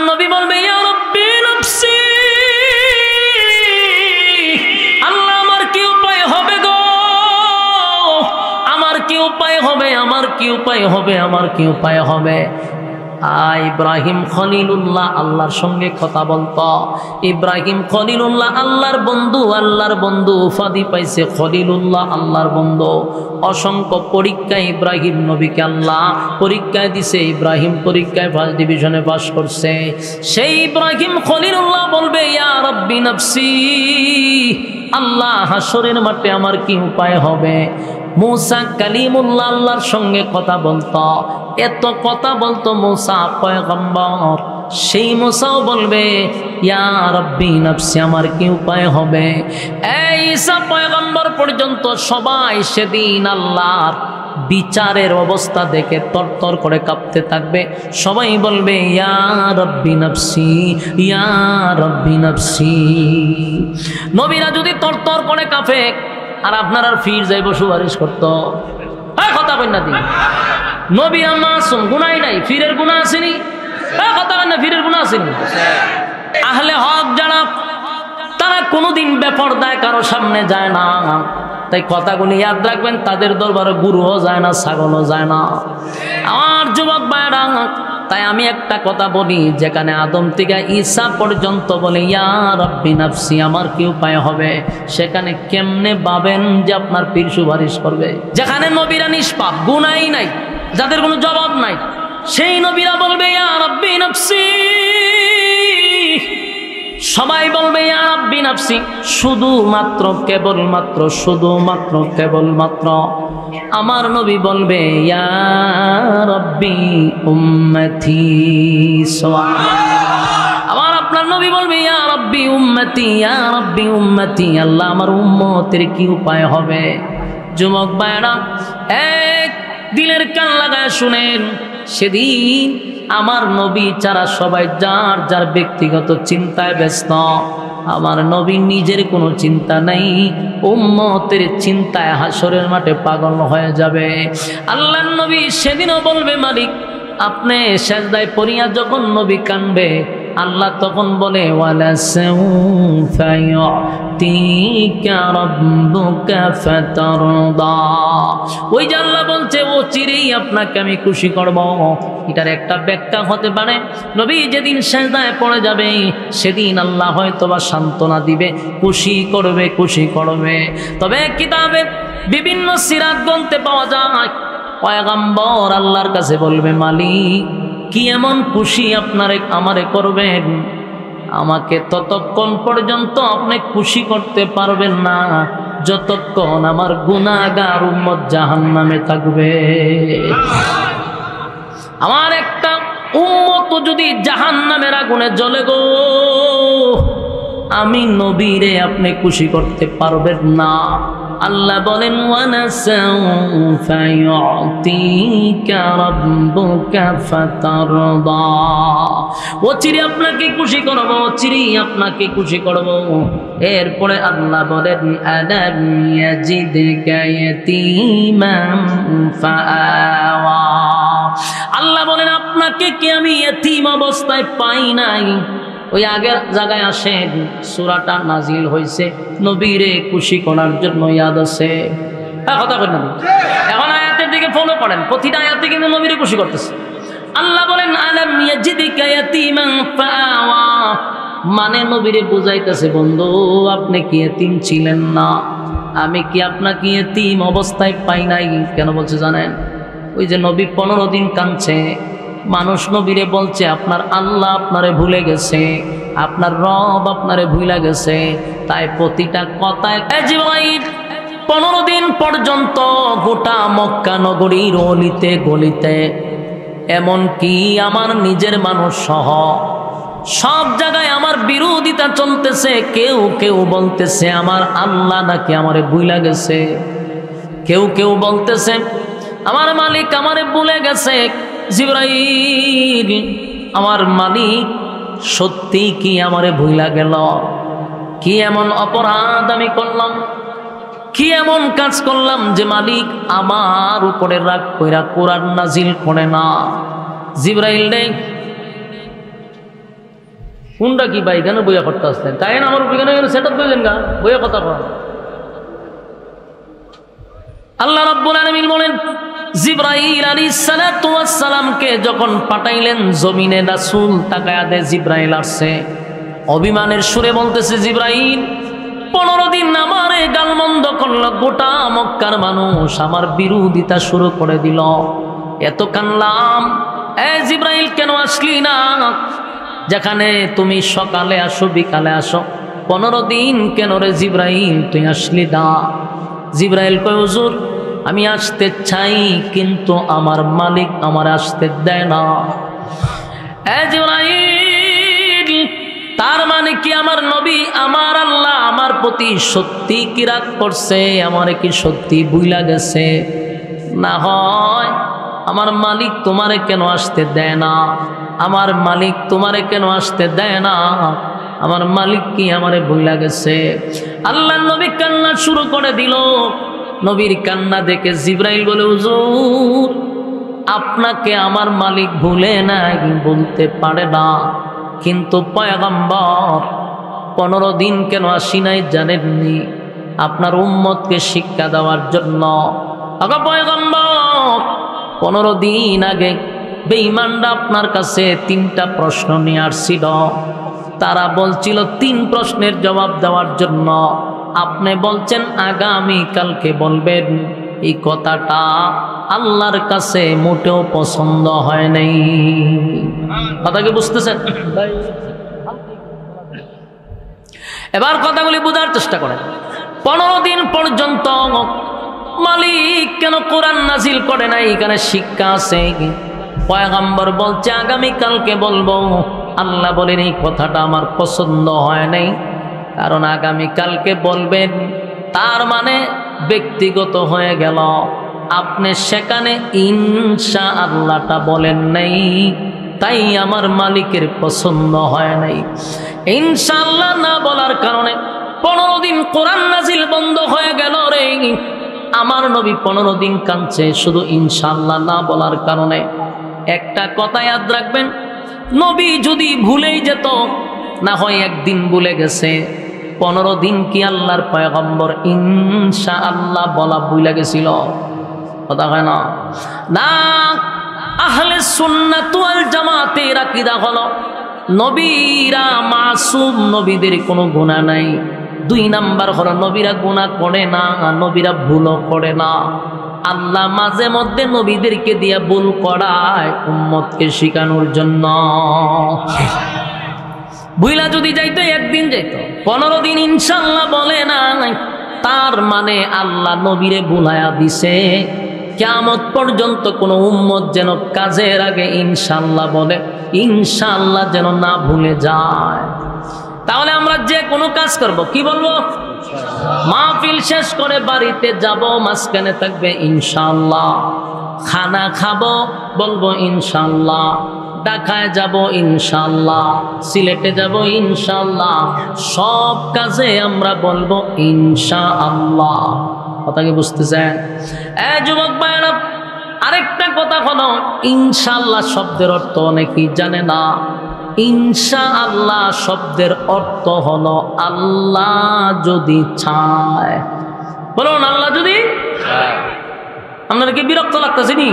নবী বলবে ইয়া রাব্বি নাফসি, আল্লাহ আমার কি উপায় হবে গো, আমার কি উপায় হবে, আমার কি উপায় হবে, আমার কি উপায় হবে। ইব্রাহিম খলিলুল্লাহ আল্লাহর সঙ্গে কথা বলতো। ইব্রাহিম খলিলুল্লাহ আল্লাহর বন্ধু উপাধি পাইছে খলিলুল্লাহ আল্লাহর বন্ধু। অসংখ্য পরীক্ষায় ইব্রাহিম নবীকে আল্লাহ পরীক্ষায় দিছে, ইব্রাহিম পরীক্ষায় ফার্স্ট ডিভিশনে পাস করছে। সেই ইব্রাহিম খলিলুল্লাহ বলবে ইয়া রাব্বি নাফসি, আল্লাহ হাসরের মাঠে আমার কি উপায় হবে। মূসা কালিমুল্লাহ আল্লাহর সঙ্গে কথা বলতো, এত কথা বলতো মূসা পয়গম্বর, সেই মূসাও বলবে ইয়া রাব্বি নাফসি, আমার কি উপায় হবে। এই ঈসা পয়গম্বর পর্যন্ত সবাই সেদিন আল্লাহর বিচারের অবস্থা দেখে তরতর করে কাঁপতে থাকবে। সবাই বলবে ইয়া রাব্বি নাফসি, ইয়া রাব্বি নাফসি। নবীরা যদি তরতর করে কাঁপে আর আপনার আর ফির যাইব সুপারিশ করতো, কথা বল না তিনি। নবীরা মাসুম, গুনাহ নাই, ফিরের গুনাহ আসেনি, কথা বল না, ফিরের গুনাহ আসেনি। আহলে হক যারা, তারা কোনোদিন বেপরদায় কারো সামনে যায় না। তাই কথাগুলি ইয়াদ রাখবেন, তাদের দরবারে গুরুও যায় না, ছাগলও যায় না। আমার যুবক ভাইরা, তাই আমি একটা কথা বলি, যেখানে আদম থেকে ঈসা পর্যন্ত বলে ইয়া রাব্বি নাফসি, আমার কি উপায় হবে, সেখানে কেমনে ভাবেন যে আপনার পীর সুপারিশ করবে। যেখানে নবীরা নিষ্পাপ, গুনাহই নাই, যাদের কোনো জবাব নাই, সেই নবীরা বলবে ইয়া রাব্বি নাফসি। সবাই বলবে ইয়া রাব্বি নাফসি, শুধুমাত্র কেবলমাত্র আমার নবী বলবে ইয়া রাব্বি উম্মতি। আমার আপনার নবী বলবে ইয়া রাব্বি উম্মতি, ইয়া রাব্বি উম্মতি, আল্লাহ আমার উম্মতের কি উপায় হবে। যুবক ভাইরা, এক দিলের কান লাগায় শুনেন, সেদিন আমার নবী ছাড়া সবাই যার যার ব্যক্তিগত চিন্তায় ব্যস্ত। আমার নবী নিজের কোনো চিন্তা নাই, উম্মতের চিন্তায় হাসরের মাঠে পাগল হয়ে যাবে। আল্লাহর নবী সেদিনও বলবে মালিক, আপনি সেজদায় পড়িয়া যখন নবী কাঁদবে, আল্লাহ তখন বলে ওয়ালা সাউফা ইউতিকা রাব্বুকা ফাতারদা। ওই যে আল্লাহ বলছে ও চিরেই আপনাকে আমি খুশি করব। এটার একটা ব্যাখ্যা হতে পারে, নবী যেদিন সেজদায় পড়ে যাবে সেদিন আল্লাহ হয়তোবা সান্ত্বনা দিবে, খুশি করবে। তবে কিতাবে বিভিন্ন সিরাত গ্রন্থে পাওয়া যায়, পয়গম্বর আল্লাহর কাছে বলবে মালিক কি এমন খুশি আমারে করবেন, আমাকে ততক্ষণ পর্যন্ত আপনি খুশি করতে পারবেন না যতক্ষণ আমার গুনাহগার উম্মত জাহান্নামে থাকবে। আমার একটা উম্মত যদি জাহান্নামের আগুনে জ্বলে গো, আমি নবীরে আপনি খুশি করতে পারবেন না। আল্লাহ বলেন ওয়ালা সাউফা ইউতিকা রাব্বুকা ফাতারদা, অচিরে আপনাকে খুশি করব। এরপরে আল্লাহ বলেন আলাম ইয়াজিদকা ইয়াতীমান ফাআওয়া, আল্লাহ বলেন আপনাকে কি আমি ইয়তীম অবস্থায় পাই নাই। ওই আগের জায়গায় আসেন, সূরাটা নাজিল হয়েছে নবীরে খুশি করার জন্য, ইয়াদ আছে কথা বলেন না। এখন আয়াতের দিকে ফলো করেন, প্রতিটা আয়াতে কিন্তু নবীরে খুশি করতেছে। আল্লাহ বলেন আলাম ইয়াজিদকা ইয়াতীমান ফাআওয়া, মানে নবীরে বুঝাইতেছে বন্ধু আপনি কি ইয়তীম ছিলেন না, আমি কি আপনাকে ইয়তীম অবস্থায় পাই নাই। কেন বলছে জানেন, ওই যে নবী 15 দিন কাঁদছে, মানুষ নবীরে বলছে আপনার আল্লাহ আপনারে ভুলে গেছে, আপনার রব আপনারে ভুলে গেছে। তাই প্রতিটা কথায় 15 দিন পর্যন্ত গোটা মক্কা নগরীর অলিতে গলিতে, এমন কি আমার নিজের মানুষ সহ সব জায়গায় আমার বিরোধিতা চলতেছে। কেউ বলতেছে আমার আল্লাহ নাকি আমারে ভুলে গেছে, কেউ বলতেছে আমার মালিক আমারে ভুলে গেছে। জিবরাইল, আমার মালিক সত্যি কি আমারে ভুলা গেল? কি এমন অপরাধ আমি করলাম, কি এমন কাজ করলাম যে মালিক আমার উপরে রাগ কইরা কোরআন নাজিল করে না? জিবরাইল রে, কোনটা কি ভাই কেন বইয়া করতে আসতেন তাই না আমার উপরে কেন সেটা বললেন গা বইয়া কথা কন। আল্লাহ রাব্বুল আলামিন বলেন জিবরাইল আলাইহিস সালাতু ওয়াস সালামকে যখন পাঠাইলেন জমিনে রাসূল তাকায়া দে জিবরাইল আসছে অভিমানের সুরে বলতেছে জিবরাইল 15 দিন আমারে গালমন্দ করলো গোটা মক্কার মানুষ আমার বিরোধিতা শুরু করে দিল এত কানলাম এ জিবরাইল কেন আসলি না যেখানে তুমি সকালে আসো বিকালে আসো 15 দিন কেন রে জিবরাইল তুই আসলি না জিবরাইল কয় হুজুর আমি আসতে চাই কিন্তু আমার মালিক আমার আসতে দেয় না। এ জিবরাইল তার মানে কি আমার নবী আমার আল্লাহ আমার প্রতি সত্যি কি রাগ করছে আমারে কি সত্যি বুইলা গেছে না হয় আমার মালিক তোমারে কেন আসতে দেয় না আমার মালিক তোমারে কেন আসতে দেয় না আমার মালিক কি আমারে ভুলা গেছে। আল্লাহর নবী কান্না শুরু করে দিল নবীর কান্না দেখে জিবরাইল বলে হুজুর আপনাকে আমার মালিক ভুলে নাই বলতে পারে না কিন্তু পয়গম্বর 15 দিন কেন আসি নাই জানেননি আপনার উম্মতকে শিক্ষা দেওয়ার জন্য। আগা পয়গম্বর 15 দিন আগে বেঈমানরা আপনার কাছে 3টা প্রশ্ন নিয়ে আসছিল তারা বলছিল 3 প্রশ্নের জবাব দেওয়ার জন্য আপনি বলছেন আগামী কালকে বলবেন এই কথাটা আল্লাহর কাছে মোটেও পছন্দ হয় নাই। কথা কি বুঝতেছেন? এবার কথাগুলি বোঝার চেষ্টা করেন 15 দিন পর্যন্ত মালিক কেন কোরআন নাজিল করে নাই এখানে শিক্ষা আছে। পয়গম্বর বলছে আগামী কালকে বলবো আল্লাহ বলেন এই কথাটা আমার পছন্দ হয় নাই কারণ আগামী কালকে বলবেন তার মানে ব্যক্তিগত হয়ে গেল আপনি সেখানে ইনশাআল্লাহটা বলেন নাই তাই আমার মালিকের পছন্দ হয় নাই। ইনশাআল্লাহ না বলার কারণে 15 দিন কোরআন নাজিল বন্ধ হয়ে গেল রে আমার নবী 15 দিন কাঁদছে শুধু ইনশাআল্লাহ না বলার কারণে। একটা কথা ইয়াদ রাখবেন নবী যদি ভুলেই যেত না হয় একদিন ভুলে গেছে 15 দিন কি আল্লাহর পয়গম্বর ইনশাআল্লাহ বলা ভুলে গেছিল? কথা হয় না না। আহলে সুন্নাত ওয়াল জামাতের আকীদা হলো নবীরা মাসুম নবীদের কোনো গুনাহ নাই। 2 নাম্বার হলো নবীরা গুনাহ করে না নবীরা ভুলও করে না। আল্লাহ মাঝে মধ্যে নবীদেরকে দিয়ে ভুল করায় উম্মতকে শিখানোর জন্য। ভুলা যদি যাইতো একদিন যাইতো 15 দিন ইনশাআল্লাহ বলে না তার মানে আল্লাহ নবীরে ভুলায়া দিছে কিয়ামত পর্যন্ত কোন উম্মত যেন কাজের আগে ইনশাআল্লাহ বলে ইনশাআল্লাহ যেন না ভুলে যায়। তাহলে আমরা যে কোনো কাজ করব কি বলবো? মাহফিল শেষ করে বাড়িতে যাব মাঝখানে থাকবে ইনশাআল্লাহ। খানা খাবো বলবো ইনশাআল্লাহ। ঢাকায় যাব ইনশাআল্লাহ, সিলেটে যাব ইনশাআল্লাহ। সব কাজে আমরা বলবো ইনশাআল্লাহ। কথা কি বুঝতেছেন? যুবক ভাইরা আরেকটা কথা হলো ইনশাআল্লাহ শব্দের অর্থ অনেকেই জানে না। ইনশাআল্লাহ শব্দের অর্থ হলো আল্লাহ যদি চায়। বলুন আল্লাহ যদি চায়। আপনারা কি বিরক্ত লাগতেছে নি?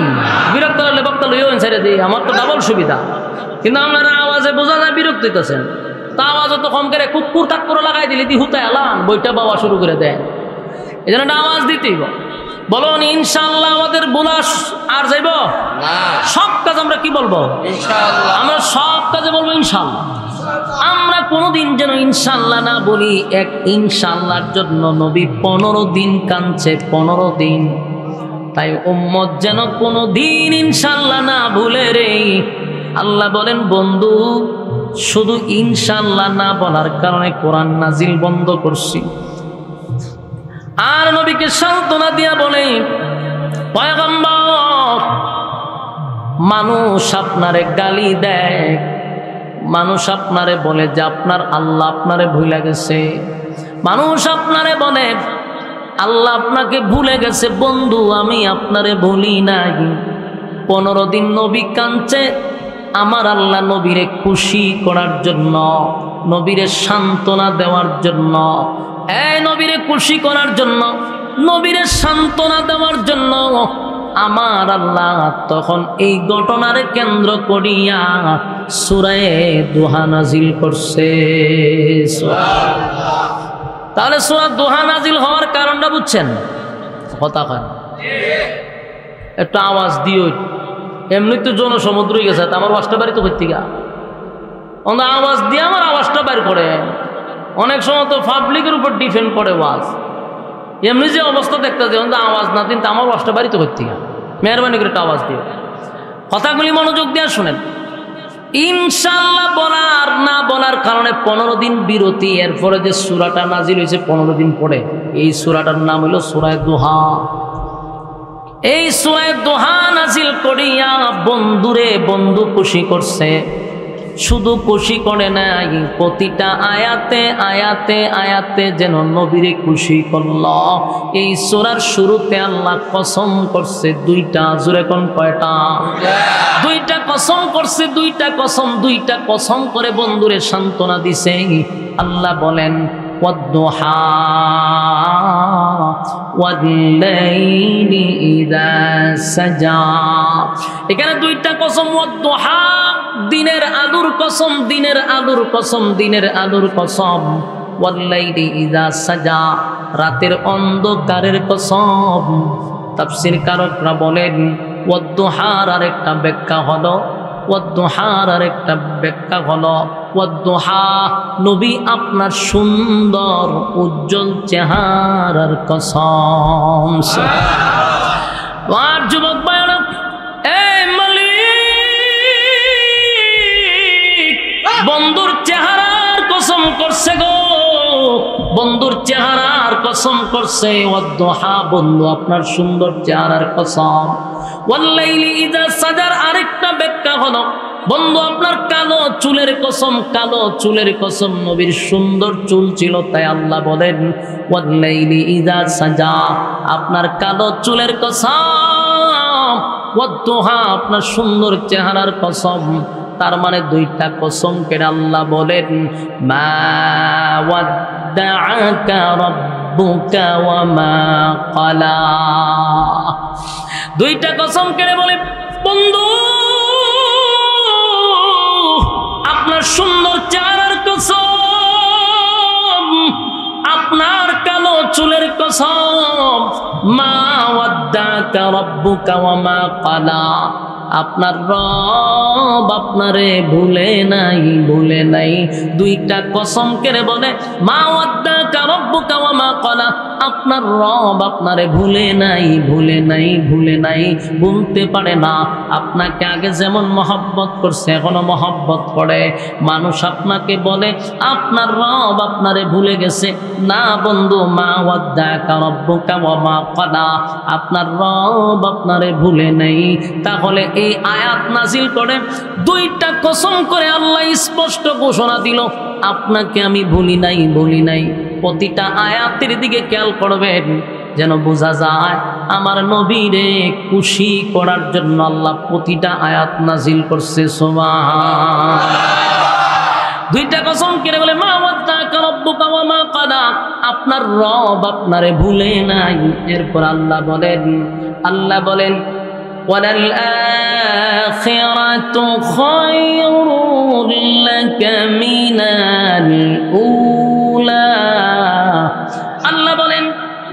বিরক্ত লাগলে বক্তা লইও ছেড়ে দিই, আমার তো ডাবল সুবিধা। কিন্তু আপনারা আওয়াজে বোঝা যায় বিরক্ত হইতেছেন। তা আওয়াজও তো কম করে কুকুর তাক করে লাগাই দিলে দি হুতায় আলান বইটা বাবা শুরু করে দেয়। এই জন্য আওয়াজ দিতেই বলুন ইনশাআল্লাহ। আমাদের বোলাস আর যাইব সব কাজ আমরা কি বলবো? ইনশাআল্লাহ। আমরা সব কাজে বলবো ইনশাআল্লাহ। আমরা কোনোদিন যেন ইনশাআল্লাহ না বলি। এক ইনশাআল্লাহর জন্য নবী 15 দিন কাঁদছে, 15 দিন। তাই উম্মত যেন কোনো দিন ইনশাআল্লাহ না ভুলে রে। আল্লাহ বলেন বন্ধু শুধু ইনশাআল্লাহ না বলার কারণে কোরআন নাজিল বন্ধ করছি। আর নবীকে সান্ত্বনা দিয়া বলে পয়গম্বর মানুষ আপনারে গালি দেয়, মানুষ আপনারে বলে যে আপনার আল্লাহ আপনারে ভুলে গেছে, মানুষ আপনারে বলে আল্লাহ আপনাকে ভুলে গেছে। বন্ধু আমি আপনারে ভুলি নাই। 15 দিন নবী কাঁদছে, আমার আল্লাহ নবীরে খুশি করার জন্য, নবীরে সান্ত্বনা দেওয়ার জন্য, এই নবীরে খুশি করার জন্য, নবীরে সান্ত্বনা দেওয়ার জন্য আমার আল্লাহ তখন এই ঘটনার কেন্দ্র করিয়া সূরা দুহা নাজিল করছে। তাহলে সূরা দুহা নাজিল হওয়ার কারণটা বুঝছেন? কথা কয় একটা আওয়াজ দিও, এমনি তো জনসমুদ্র হয়ে গেছে, আমার আওয়াজটা বাড়ি তো করতে গা আওয়াজ দিয়ে আমার আওয়াজটা বের করে। অনেক সময় তো পাবলিকের উপর ডিপেন্ড করে ওয়াজ, এমনি যে অবস্থা দেখতে যে আওয়াজ না দিন আমার আওয়াজটা বাড়ি তো করতে গা, মেহরবানি করে একটা আওয়াজ দিও। কথাগুলি মনোযোগ দিয়ে শুনেন। ইনশাআল্লাহ বলার না বলার কারণে 15 দিন বিরতি, এরপরে যে সূরাটা নাজিল হয়েছে 15 দিন পরে, এই সূরাটার নাম হলো সূরা দুহা। এই সূরা দুহা নাজিল করিয়া বন্ধুরে বন্ধু খুশি করছে। শুধু খুশি করে নাই, প্রতিটা আয়াতে আয়াতে আয়াতে যেন নবীরে খুশি করল। এই সূরার শুরুতে আল্লাহ কসম করছে দুইটা, জোরে কোন কয়টা? দুইটা কসম করছে, দুইটা কসম, দুইটা কসম করে বন্ধুরে সান্ত্বনা দিছে। আল্লাহ বলেন ওয়াদ-দুহা ওয়াল-লাইলি ইযা সাজা। এখানে দুইটা কসম, ওয়াদ-দুহা দিনের আলোর কসম, দিনের আলোর কসম, দিনের আলোর কসম, ওয়াল-লাইলি ইযা সাজা রাতের অন্ধকারের কসম। তাফসীর কারকরা বলেন ওয়াদ-দুহার আরেকটা ব্যাখ্যা হলো, ওয়াদ-দুহার আরেকটা ব্যাখ্যা হলো ওয়াদ-দুহা নবী আপনার সুন্দর উজ্জ্বল চেহারার কসম। আর যুবক ভাইরা, এই মালিক বন্ধুর চেহারার কসম করছে গো, বন্ধুর চেহারার কসম করছে। ওয়াদ-দুহা বন্ধু আপনার সুন্দর চেহারার কসম। ওয়াল-লাইলি ইযা সাজার আরেকটা ব্যাখ্যা হলো বন্ধু আপনার কালো চুলের কসম, কালো চুলের কসম। নবীর সুন্দর চুল ছিল, তাই আল্লাহ বলেন ওয়াল-লাইলি ইযা সাজা আপনার কালো চুলের কসম, ওয়াদ-দুহা আপনার সুন্দর চেহারার কসম। তার মানে দুইটা কসম কেটে আল্লাহ বলেন মা ওয়াদ্দাআকা রাব্বুকা ওয়া মা ক্বালা। দুইটা কসম কেটে বলে বন্ধু আপনার সুন্দর চেহারার কসম, আপনার কালো চুলের কসম। মা ওয়াদ্দাআকা রাব্বুকা ওয়া মা ক্বালা আপনার রব আপনারে ভুলে নাই, ভুলে নাই। দুইটা কসম কেড়ে বলে মা ওয়াদ্দাকা রব্বুকা ওয়া মা ক্বালা আপনার রব আপনারে ভুলে নাই, ভুলে নাই, ভুলে নাই, ভুলতে পারে না। আপনাকে আগে যেমন মহব্বত করছে এখনো মহব্বত করে। মানুষ আপনাকে বলে আপনার রব আপনারে ভুলে গেছে, না বন্ধু, মা ওয়াদ্দাকা রব্বুকা ওয়া মা ক্বালা আপনার রব আপনারে ভুলে নাই। তাহলে এই আয়াত নাজিল করে দুইটা কসম করে আল্লাহ স্পষ্ট ঘোষণা দিল আপনাকে আমি ভুলি নাই, ভুলি নাই। প্রতিটা আয়াতের দিকে খেয়াল করবেন যেন বোঝা যায় আমার নবীরে খুশি করার জন্য আল্লাহ প্রতিটা আয়াত নাজিল করছে। সুবহানাল্লাহ। দুইটা কসম কেড়ে বলে মা ওয়াদ্দাকা রাব্বুকা ওয়া মা ক্বালা আপনার রব আপনারে ভুলে নাই। এরপর আল্লাহ বলেন وَلَلْآخِرَةُ خَيْرٌ لَكَ مِنَ الْأُولَى আল্লাহ বলেন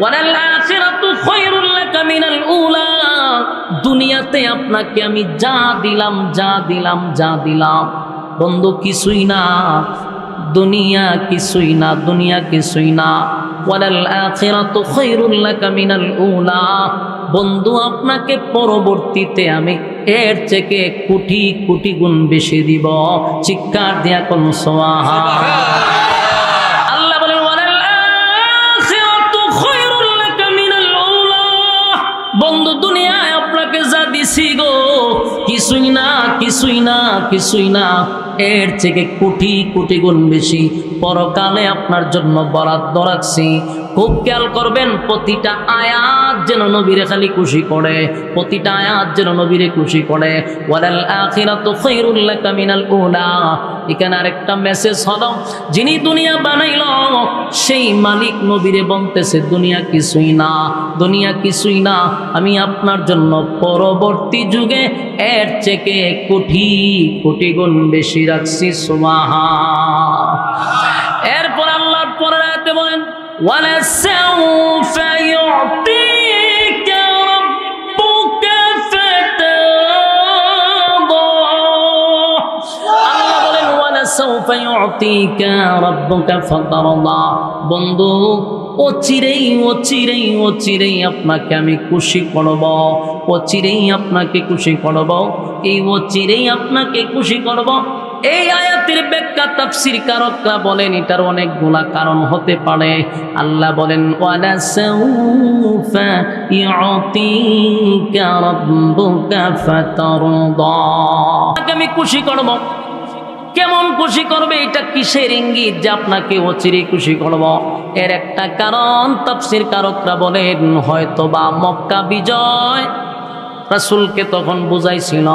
وَلَلْآخِرَةُ خَيْرٌ لَكَ مِنَ الْأُولَى দুনিয়াতে আপনাকে আমি যা দিলাম, যা দিলাম, যা দিলাম বন্ধু কিছুই না, দুনিয়া কিছুই না, দুনিয়া কিছুই না। وَلَلْآخِرَةُ خَيْرٌ لَكَ مِنَ الْأُولَى বন্ধু আপনাকে পরবর্তীতে আমি এর থেকে কোটি কোটি গুণ বেশি দিব। চিৎকার দিয়া কোন সুবহানাল্লাহ। আল্লাহ বলেন ওয়ালাল আখিরাতু খায়রুল লাকা মিনাল উলা বন্ধু দুনিয়ায় আপনাকে যা দিছি গো কিছুই না, কিছুই না, কিছুই না। এর থেকে কোটি কোটি গুণ বেশি পরকালে আপনার জন্য বরাদ্দ রাখছি। খুব খেয়াল করবেন, প্রতিটা আয়াত যেন নবীরে খালি খুশি করে, প্রতিটা আয়াত যেন নবীরে খুশি করে। ওয়ালাল আখিরাতু খায়রুল লাকা মিনাল উলা। এখানে আরেকটা মেসেজ হলো, যিনি দুনিয়া বানাইল সেই মালিক নবীরে বলতেছে দুনিয়া কিছুই না, দুনিয়া কিছুই না, আমি আপনার জন্য পরবর্তী যুগে এর থেকে কোটি কোটি গুণ বেশি রাখছি। সুবহান। এরপর আল্লাহ পরের আয়াতে বলেন وَلَسَوْفَ يُعْطِيكَ رَبُّكَ فَتَرْضَىٰ। আল্লাহ বলেন وَلَسَوْفَ يُعْطِيكَ رَبُّكَ فَتَرْضَىٰ। বন্ধু, অচিরেই অচিরেই অচিরেই আপনাকে আমি খুশি করব, অচিরেই আপনাকে খুশি করব, এই অচিরেই আপনাকে খুশি করব। এই আয়াতের ব্যাখ্যা তাফসীর কারকরা বলেন এটার অনেকগুলা কারণ হতে পারে। আল্লাহ বলেন ওয়ালা সাউফা ইউতিকা রাব্বুকা ফাতারদা, আমি খুশি করব। কেমন খুশি করবে, এটা কিসের ইঙ্গিত যে আপনাকে অচিরেই খুশি করব? এর একটা কারণ তাফসীর কারকরা বলেন হয়তোবা মক্কা বিজয় রাসূলকে তখন বুঝাইছিল,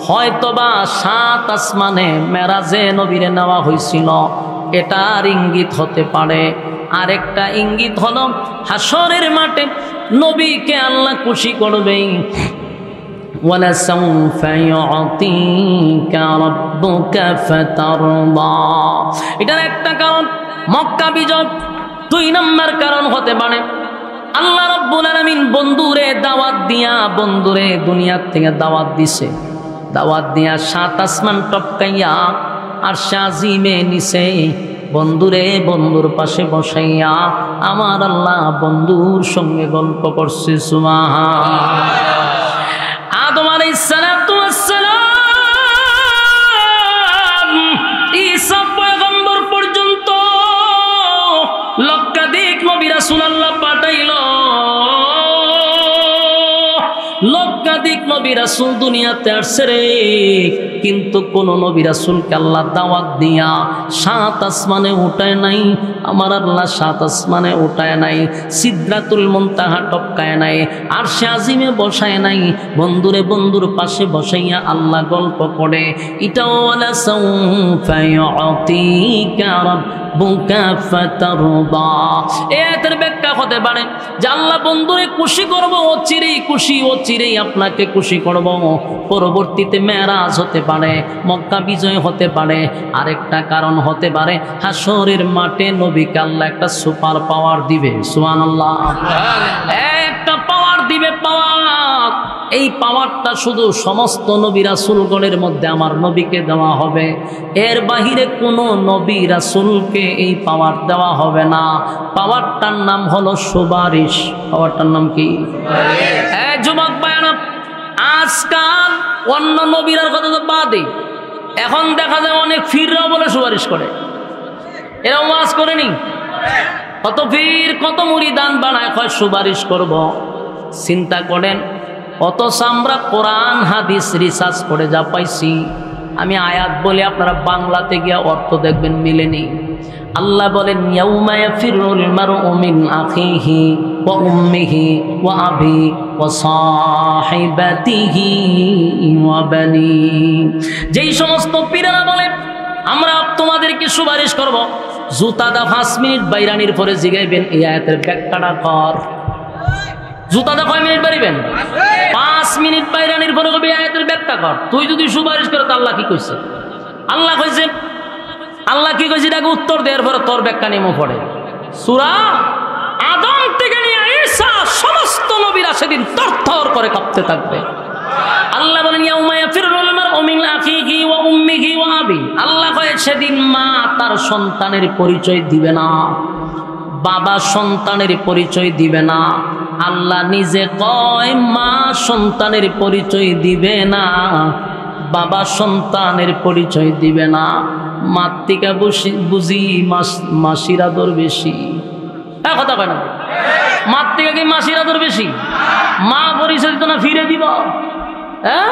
হয়তোবা 7 আসমানে মেরাজে নবীরে নেওয়া হয়েছিল, এটার ইঙ্গিত হতে পারে। আরেকটা ইঙ্গিত হলো হাসরের মাঠে নবীকে আল্লাহ খুশি করবে। ওয়ালাসাউফা ইউতিকা রাব্বুকা ফাতারদা, এটার একটা কারণ মক্কা বিজয়। 2 নম্বর কারণ হতে পারে আল্লাহ রাব্বুল আলামিন বন্ধুরে দাওয়াত দিয়া, বন্ধুরে দুনিয়ার থেকে দাওয়াত দিছে, দাওয়াত দিয়া 7 আসমান টপকাইয়া আর শাজিমে নিছে বন্ধুরে বন্ধুর পাশে বসাইয়া আমার আল্লাহ বন্ধুর সঙ্গে গল্প করছে। সুবহান। আদম আলাইহিস সালাতু ওয়াস সালাম ঈসা পয়গম্বর পর্যন্ত লক্ষাধিক নবী রাসূল আল্লাহ পাঠাইলো, লক্ষাধিক নবী রাসূল দুনিয়াতে আসছে রে, কিন্তু কোন নবী রাসূলকে আল্লাহ দাওয়াত দিয়া 7 আসমানে উঠায় নাই। আমার আল্লাহ 7 আসমানে উঠায় নাই, সিদরাতুল মুনতাহা টপকায় নাই, আরশে আজিমে বসায় নাই, বন্ধুরে বন্ধুর পাশে বসাইয়া আল্লাহ গল্প করে। এটা ওয়ালা সাউফা ইউতিকা রাব্বুকা ফাতারদা, এর ব্যাখ্যা হতে পারে যে আল্লাহ বন্ধুরে খুশি করব, অচিরেই খুশি, অচিরেই আপনাকে খুশি করব। পরবর্তীতে মেরাজ হতে পারে, মক্কা বিজয় হতে পারে। আরেকটা কারণ হতে পারে হাসরের মাঠে নবীকে আল্লাহ একটা সুপার পাওয়ার দিবে। সুবহানাল্লাহ। একটা পাওয়ার দিবে, পাওয়ার। এই পাওয়ারটা শুধু সমস্ত নবী রাসূলগণের মধ্যে আমার নবীকে দেওয়া হবে, এর বাহিরে কোনো নবী রাসূলকে এই পাওয়ার দেওয়া হবে না। পাওয়ারটার নাম হলো সুপারিশ। পাওয়ারটার নাম কি? যুবক ভাইরা, আজকাল অন্য নবীর কথা তো বাদই, এখন দেখা যায় অনেক ফিররাও বলে সুপারিশ করে। এরা ওয়াজ করেনি, কত ফির কত মুরিদান বানায় কয় সুপারিশ করব। চিন্তা করেন, অথচ আমরা কোরআন হাদিস রিসার্চ করে যা পাইছি, আমি আয়াত বলে আপনারা বাংলাতে গিয়ে অর্থ দেখবেন মিলেনি। আল্লাহ বলেন ইয়াউমা ইয়াফিরুল মারউ মিন আখিহি ওয়া উম্মিহি ওয়া আবি ওয়া সাহিবাতিহি ওয়া বানি। যেই সমস্ত পীরেরা বলে আমরা তোমাদেরকে সুপারিশ করব, জুতা দা 5 মিনিট বাইরানির পরে জিগাইবেন এই আয়াতের ব্যাখ্যাটা কর। জুতা দা কয় মিনিট বাড়িবেন? 5 মিনিট বাইরানির পরে কবি আয়াতের ব্যাখ্যা কর। তুই যদি সুপারিশ করে তো আল্লাহ কি কইছে? আল্লাহ কইছে, আল্লাহ কি কইছে এটাকে উত্তর দেওয়ার পরে তোর ব্যাখ্যা নেমো পড়ে। সূরা আদম থেকে নিয়ে ঈসা সমস্ত নবীরা সেদিন থরথর করে কাঁপতে থাকবে। আল্লাহ বলেন ইয়াউমা ইয়াফিরুল মারউ মিন আখিহি ওয়া উম্মিহি ওয়া আবি। আল্লাহ কয় সেদিন মা তার সন্তানের পরিচয় দিবে না, বাবা সন্তানের পরিচয় দিবে না। আল্লাহ নিজে কয় মা সন্তানের পরিচয় দিবে না, বাবা সন্তানের পরিচয় দিবে না। মাতৃকা বুঝি মাসির আদর বেশি। কথা কয় না, মাতৃকা কি মাসির আদর বেশি? মা পরিচয় দিত না, ফিরে দিব। হ্যাঁ,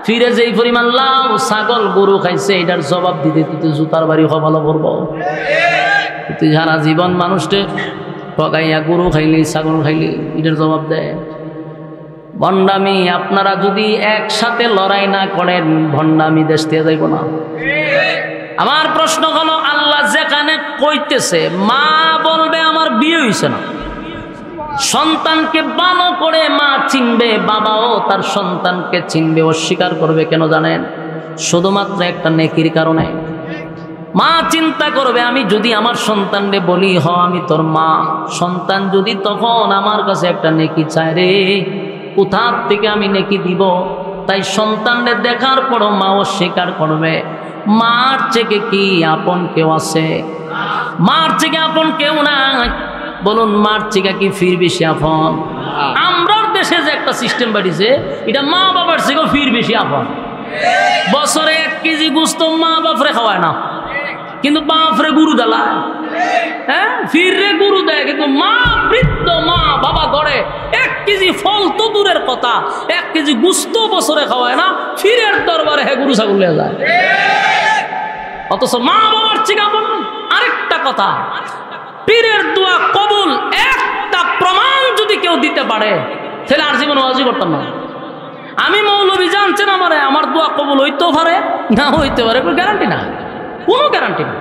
ফিরে যেই পরিমাণ লাউ ছাগল গরু খাইছে এটার জবাব দিতে তুই জুতার বাড়ি ভালো করব। তুই সারা জীবন মানুষকে ঠকাইয়া গরু খাইলি ছাগল খাইলি এটার জবাব দেয়। ভণ্ডামি আপনারা যদি একসাথে লড়াই না করেন ভণ্ডামি দেশ দিয়ে যাইব না। আমার প্রশ্ন হলো আল্লাহ যেখানে কইতেছে মা বলবে আমার বিয়ে হইছে না, সন্তানকে ভালো করে মা চিনবে, বাবাও তার সন্তানকে চিনবে, অস্বীকার করবে কেন জানেন? শুধুমাত্র একটা নেকির কারণে। মা চিন্তা করবে আমি যদি আমার সন্তানকে বলি হ আমি তোর মা, সন্তান যদি তখন আমার কাছে একটা নেকি চায় রে কোথার থেকে আমি নেকি দিব, তাই সন্তানকে দেখার পরও মা অস্বীকার করবে। মার থেকে কি আপন কেউ আছে? মার থেকে আপন কেউ নাই। বলুন মার থেকে কি ফির বেশি আপন? আমরার দেশে যে একটা সিস্টেম বাড়িছে এটা মা বাবার থেকেও ফির বেশি আপন। বছরে 1 কেজি গোস্ত মা বাপরে খাওয়ায় না, কিন্তু বাপরে গুরু দেলায়। হ্যাঁ, ফিরে গুরু দেয়, কিন্তু মা বৃদ্ধ মা বাবা গড়ে 1 কেজি ফল তো দূরের কথা, 1 কেজি গোস্ত বছরে খাওয়ায় না, ফিরের দরবারে হে গুরু ছাগল নিয়ে যায়। অথচ মা বাবার থেকে আপন। আরেকটা কথা, পীরের দোয়া কবুল একটা প্রমাণ যদি কেউ দিতে পারে তাহলে আর জীবন ওয়াজি করতাম না। আমি মৌলবী জানছেন আমারে, আমার দোয়া কবুল হইতেও পারে না হইতে পারে, কোনো গ্যারান্টি না, কোনো গ্যারান্টি না।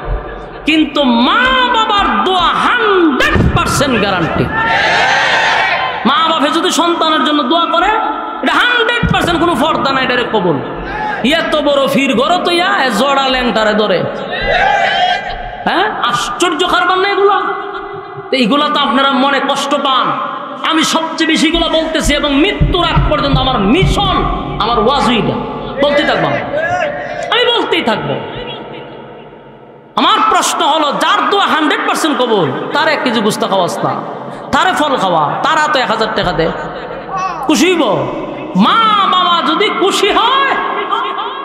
কিন্তু মা বাবার দোয়া 100% গ্যারান্টি। মা বাবা যদি সন্তানের জন্য দোয়া করে এটা 100% কোনো ফর্দা নাই, এটা কবুল। এত বড় ফির ঘর তো ইয়া জড়া ল্যাংটারে ধরে। হ্যাঁ, আশ্চর্য কারবার না এগুলো। এইগুলা তো আপনারা মনে কষ্ট পান। আমি সবচেয়ে বেশি গুলো বলতেছি এবং মৃত্যুর আগ পর্যন্ত আমার মিশন, আমার ওয়াজুইটা বলতে থাকবো, আমি বলতেই থাকবো। আমার প্রশ্ন হলো যার দোয়া 100% কবুল তার 1 কেজি গোস্ত খাওয়াস না, তারে ফল খাওয়া, তারা তো 1000 টাকা দেয়, খুশি হইব। মা বাবা যদি খুশি হয়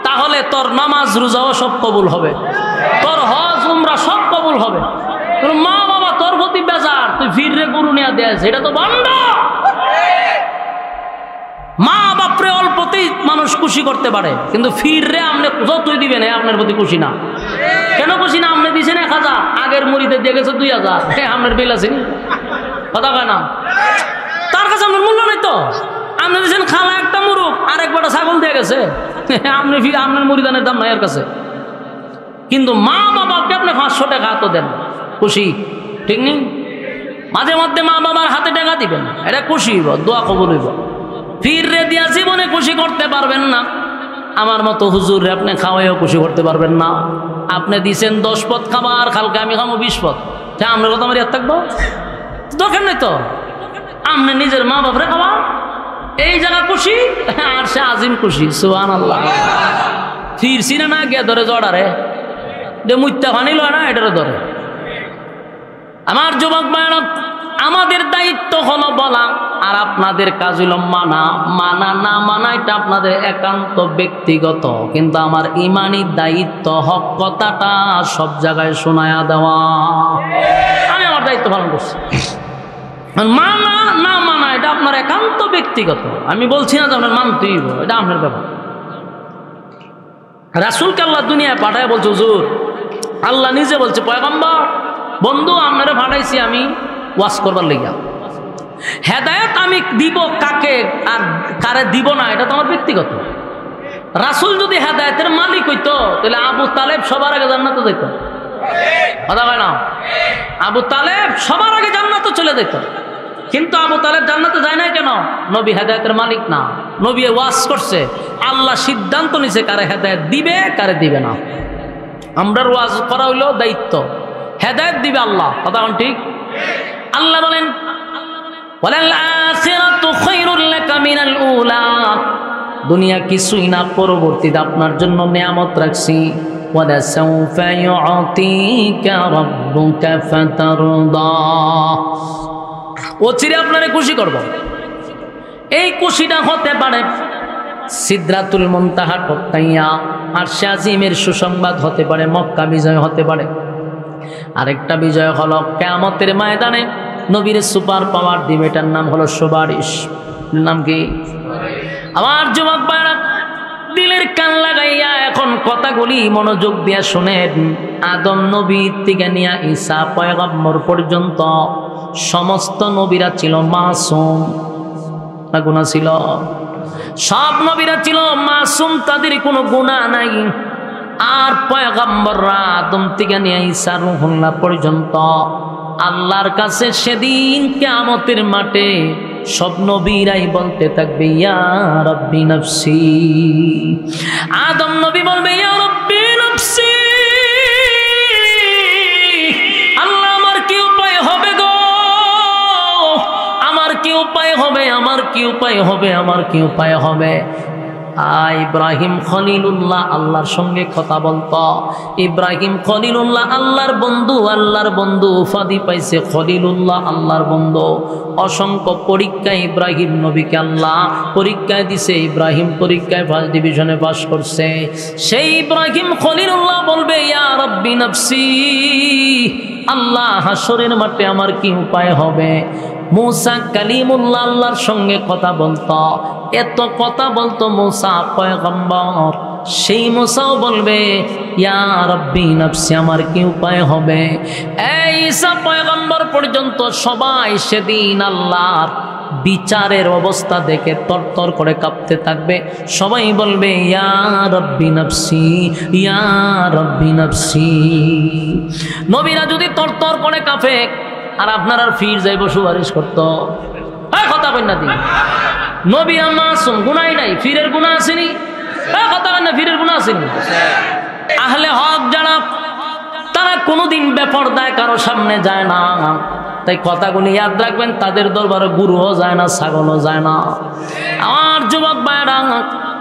তাহলে তোর নামাজ রোজাও সব কবুল হবে, তোর হজ উমরা সব কবুল হবে। মা বাবা তোর প্রতি বেজার, তুই ফিরে গরু নিয়ে দেয়, এটা তো বন্ধ। মা বাপরে অল্পতেই মানুষ খুশি করতে পারে, কিন্তু ফিরে আপনি যতই দিবেন আপনার প্রতি খুশি না। কেন খুশি না? আপনি দিয়েছেন 1000, আগের মুড়িতে দিয়ে গেছে 2000, আপনার বিল আছে কথা কয় না, তার কাছে আপনার মূল্য নেই তো। আপনি দিয়েছেন খালা একটা মুরুখ, আরেকবারটা ছাগল দিয়ে গেছে, আপনার মুড়িদানের দাম নাই এর কাছে। কিন্তু মা বাবাকে আপনি 500 টাকা তো দেন, খুশি, ঠিক নেই? মাঝে মধ্যে মা বাবার হাতে টাকা দিবেন, এটা খুশি হইব, দোয়া কবুল হইব। ফিরে দিয়া জীবনে খুশি করতে পারবেন না। আমার মতো হুজুর আপনি খাওয়াইও খুশি করতে পারবেন না। আপনি দিচ্ছেন 10 পদ খাবার, কালকে আমি খাবো 20 পদ, আপনার কথা আমার ইয়াদ থাকবো? দরকার নেই তো। আপনি নিজের মা বাপরে খাওয়া, এই জায়গা খুশি, আর সে আজিম খুশি। সুবহানাল্লাহ। ফিরছি না গিয়া ধরে জড়ারে যে মুত্যা পানি লয় না, এটারও ধরে। আমার যুবক ভাইরা, আমাদের দায়িত্ব হলো বলা, আর আপনাদের কাজ হলো মানা। মানা না মানা এটা আপনাদের একান্ত ব্যক্তিগত, কিন্তু আমার ইমানি দায়িত্ব হক কথাটা সব জায়গায় শোনায়া দেওয়া। আমি আমার দায়িত্ব পালন করছি। মানা না মানা এটা আপনার একান্ত ব্যক্তিগত। আমি বলছি না যে আপনার মানতেই হবে, এটা আপনার ব্যাপার। রাসূলকে আল্লাহ দুনিয়ায় পাঠায় বলছে, হুজুর আল্লাহ নিজে বলছে, পয়গম্বর বন্ধু আপনারা পাঠাইছি আমি ওয়াজ করবার লেগা। হেদায়েত আমি দিব কাকে আর কারে দিব না এটা তো আমার ব্যক্তিগত। রাসূল যদি হেদায়েতের মালিক হইতো তাহলে আবু তালেব সবার আগে জান্নাতে যেত, কথা হয় না? আবু তালেব সবার আগে জান্নাতে চলে যেত। কিন্তু আবু তালেব জান্নাতে যায় না কেন? নবী হেদায়েতের মালিক না, নবী ওয়াজ করছে, আল্লাহ সিদ্ধান্ত নিছে কারে হেদায়েত দিবে কারে দিবে না। আমরার ওয়াজ করা হইলো দায়িত্ব, হেদায়েত দিবে আল্লাহ, কথা ঠিক? আল্লাহ বলেন ওয়ালাল আখিরাতু খায়রুল লাকা মিনাল উলা, দুনিয়া কিছুই না, পরবর্তীতে আপনার জন্য নিয়ামত রাখছি। ওয়ালা সাউফা ইউতিকা রাব্বুকা ফাতারদা, অচিরে আপনারে খুশি করব। এই খুশিটা হতে পারে সিদরাতুল মুনতাহা টপকাইয়া আরশে আজিমের সুসংবাদ হতে পারে, মক্কা বিজয় হতে পারে। আরেকটা বিজয় হলো কিয়ামতের ময়দানে নবীর সুপার পাওয়ার দিবে, এটার নাম হলো সুপারিশ। নাম কি? আমার যুবক ভাইরা, দিলের কান লাগাইয়া এখন কথাগুলি মনোযোগ দিয়া শুনেন। আদম নবী থেকে নিয়ে ঈসা পয়গম্বর পর্যন্ত সমস্ত নবীরা ছিল মাসুম, না গুনাহ ছিল? সব নবীরা ছিল মাসুম, তাদের কোনো গুনাহ নাই। আর পয়গম্বররা আদম থেকে নিয়ে ঈসা রূহুল্লাহ পর্যন্ত আল্লাহর কাছে সেদিন কিয়ামতের মাঠে সব নবীরাই বলতে থাকবে ইয়া রাব্বি নাফসি। আদম নবী বলবে ইয়া রাব্বি নাফসি, আল্লাহ আমার কি উপায় হবে গো, আমার কি উপায় হবে, আমার কি উপায় হবে, আমার কি উপায় হবে। ইব্রাহিম খলিলুল্লাহ আল্লাহর সঙ্গে কথা বলতো। ইব্রাহিম খলিলুল্লাহ আল্লাহর বন্ধু উপাধি পাইছে খলিলুল্লাহ, আল্লাহর বন্ধু। অসংখ্য পরীক্ষায় ইব্রাহিম নবীকে আল্লাহ পরীক্ষায় দিছে। ইব্রাহিম পরীক্ষায় ফার্স্ট ডিভিশনে পাস করছে। সেই ইব্রাহিম খলিলুল্লাহ বলবে ইয়া রাব্বি নাফসি, আল্লাহ হাসরের মাঠে আমার কি উপায় হবে। মুসা কালিমুল্লাহ আল্লাহর সঙ্গে কথা বলতো, এত কথা বলতো মুসা পয়গম্বর। সেই মুসাও বলবে ইয়া রাব্বি নাফসি, আমার কি উপায় হবে। এই ঈসা পয়গম্বর পর্যন্ত সবাই সেদিন আল্লাহর বিচারের অবস্থা দেখে তরতর করে কাঁপতে থাকবে। সবাই বলবে ইয়া রাব্বি নাফসি, ইয়া রাব্বি নাফসি। নবীরা যদি তরতর করে কাঁপে আর আপনার আর ফির যাইব সুপারিশ করতো, কথা বল না তিনি। নবীরা মাসুম, গুনাহ নাই, ফিরের গুনাহ আসেনি, কথা বল না, ফিরের গুনাহ আসেনি। আহলে হক যারা, তারা কোনোদিন বেপরদায় কারো সামনে যায় না। তাই কথাগুলি ইয়াদ রাখবেন, তাদের দরবারে গুরুও যায় না, ছাগলও যায় না। আমার যুবক ভাইরা,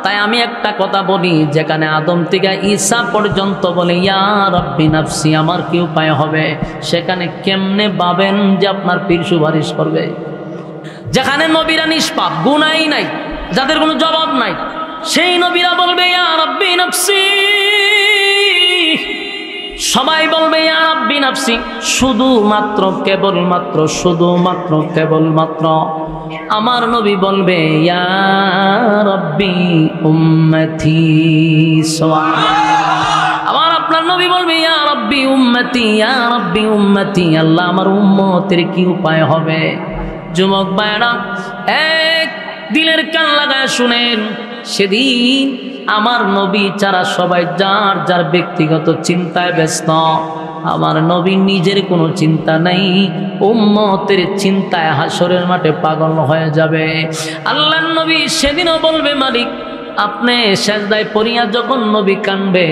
তাই আমি একটা কথা বলি, যেখানে আদম থেকে ঈসা পর্যন্ত বলে ইয়া রাব্বি নাফসি, আমার কি উপায় হবে, সেখানে কেমনে ভাবেন যে আপনার পীর সুপারিশ করবে। যেখানে নবীরা নিষ্পাপ, গুনাই নাই, যাদের কোনো জবাব নাই, সেই নবীরা বলবে ইয়া রাব্বি নাফসি। সবাই বলবে ইয়া রাব্বি নাফসি, শুধুমাত্র কেবলমাত্র আমার নবী বলবে ইয়া রাব্বি উম্মতি। আমার আপনার নবী বলবে ইয়া রাব্বি উম্মতি, ইয়া রাব্বি উম্মতি, আল্লাহ আমার উম্মতের কি উপায় হবে। যুবক ভাইরা, এক দিলের কান লাগায় শুনেন, সেদিন আমার নবী ছাড়া সবাই যার যার ব্যক্তিগত চিন্তায় ব্যস্ত। আমার নবী নিজের কোনো চিন্তা নাই, উম্মতের চিন্তায় হাসরের মাঠে পাগল হয়ে যাবে। আল্লাহর নবী সেদিনও বলবে মালিক, আপনি সেজদায় পড়িয়া যখন নবী কানবে,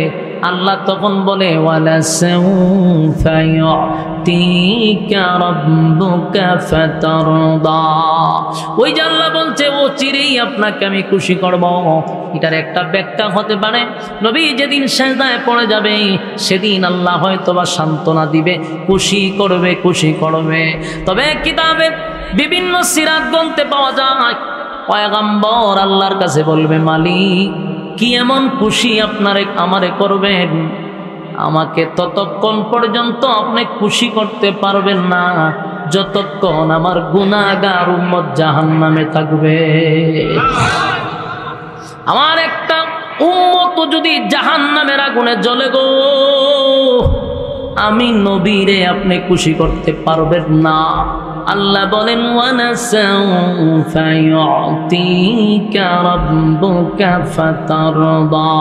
আল্লাহ তখন বলে ওয়ালা সাউফা ইউতিকা রাব্বুকা ফাতারদা। ওই যে আল্লাহ বলছে ও চিরেই আপনাকে আমি খুশি করব। এটার একটা ব্যাখ্যা হতে পারে, নবী যেদিন সেজদায় পড়ে যাবে সেদিন আল্লাহ হয়তোবা সান্ত্বনা দিবে, খুশি করবে। তবে কিতাবে বিভিন্ন সিরাত গ্রন্থে পাওয়া যায়, পয়গম্বর আল্লাহর কাছে বলবে মালিক কি এমন খুশি আমারে করবেন, আমাকে ততক্ষণ পর্যন্ত আপনি খুশি করতে পারবেন না যতক্ষণ আমার গুনাহগার উম্মত জাহান্নামে থাকবে। আমার একটা উম্মত যদি জাহান্নামের আগুনে জ্বলে গো, আমি নবীরে আপনি খুশি করতে পারবেন না। আল্লাহ বলেন ওয়ালা সাউফা ইউতিকা রাব্বুকা ফাতারদা,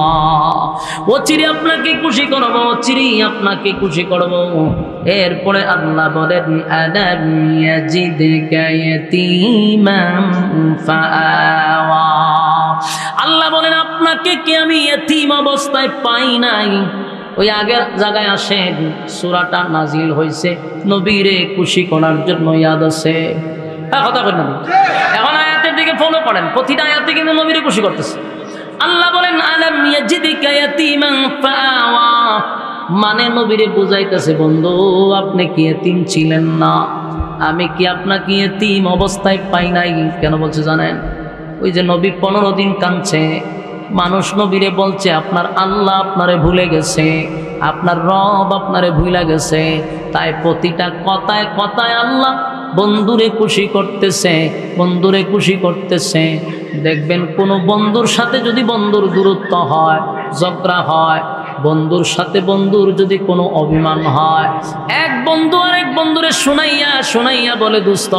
অচিরে আপনাকে খুশি করব। এরপরে আল্লাহ বলেন আলাম ইয়াজিদকা ইয়াতীমান ফাআওয়া, আল্লাহ বলেন আপনাকে কি আমি ইয়তীম অবস্থায় পাই নাই। ওই আগের জায়গায় আসেন, সূরাটা নাজিল হয়েছে নবীরে খুশি করার জন্য, ইয়াদ আছে কথা বলেন। এখন আয়াতের দিকে ফলো করেন, প্রতিটা আয়াতে কিন্তু নবীরে খুশি করতেছে। আল্লাহ বলেন আলাম ইয়াজিদকা ইয়াতীমান ফাআওয়া, মানে নবীরে বুঝাইতেছে বন্ধু আপনি কি ইয়তীম ছিলেন না, আমি কি আপনাকে ইয়তীম অবস্থায় পাই নাই। কেন বলছে জানেন, ওই যে নবী 15 দিন কাঁদছে, মানুষ নবীরে বলছে আপনার আল্লাহ আপনারে ভুলে গেছে, আপনার রব আপনারে ভুলে গেছে। তাই প্রতিটা কথায় আল্লাহ বন্ধুরে খুশি করতেছে। দেখবেন কোনো বন্ধুর সাথে যদি বন্ধুর দূরত্ব হয়, ঝগড়া হয়, বন্ধুর সাথে বন্ধুর যদি কোনো অভিমান হয়, এক বন্ধু আরেক বন্ধুরে শুনাইয়া বলে, দোস্ত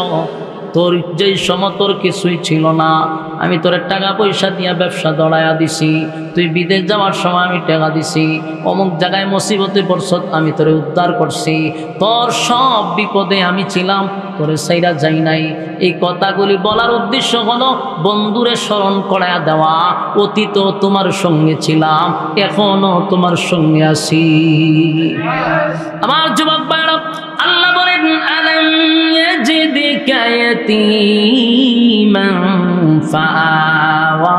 তোর যেই সময় তোর কিছুই ছিল না, আমি তোর টাকা পয়সা দিয়া ব্যবসা দড়াইয়া দিছি, তুই বিদেশ যাওয়ার সময় আমি টাকা দিছি, অমুক জায়গায় মুসিবতে পড়ছ আমি তোরে উদ্ধার করছি, তোর সব বিপদে আমি ছিলাম, তোরে সাইরা যাই নাই। এই কথাগুলি বলার উদ্দেশ্য হলো বন্ধুরে স্মরণ করায়া দেওয়া, অতীত তোমার সঙ্গে ছিলাম, এখনো তোমার সঙ্গে আছি। আমার যুবক ভাইরা, আল্লাহ বলেন, আলাম ইয়াজিদকা ইয়াতীমান ফাআওয়া,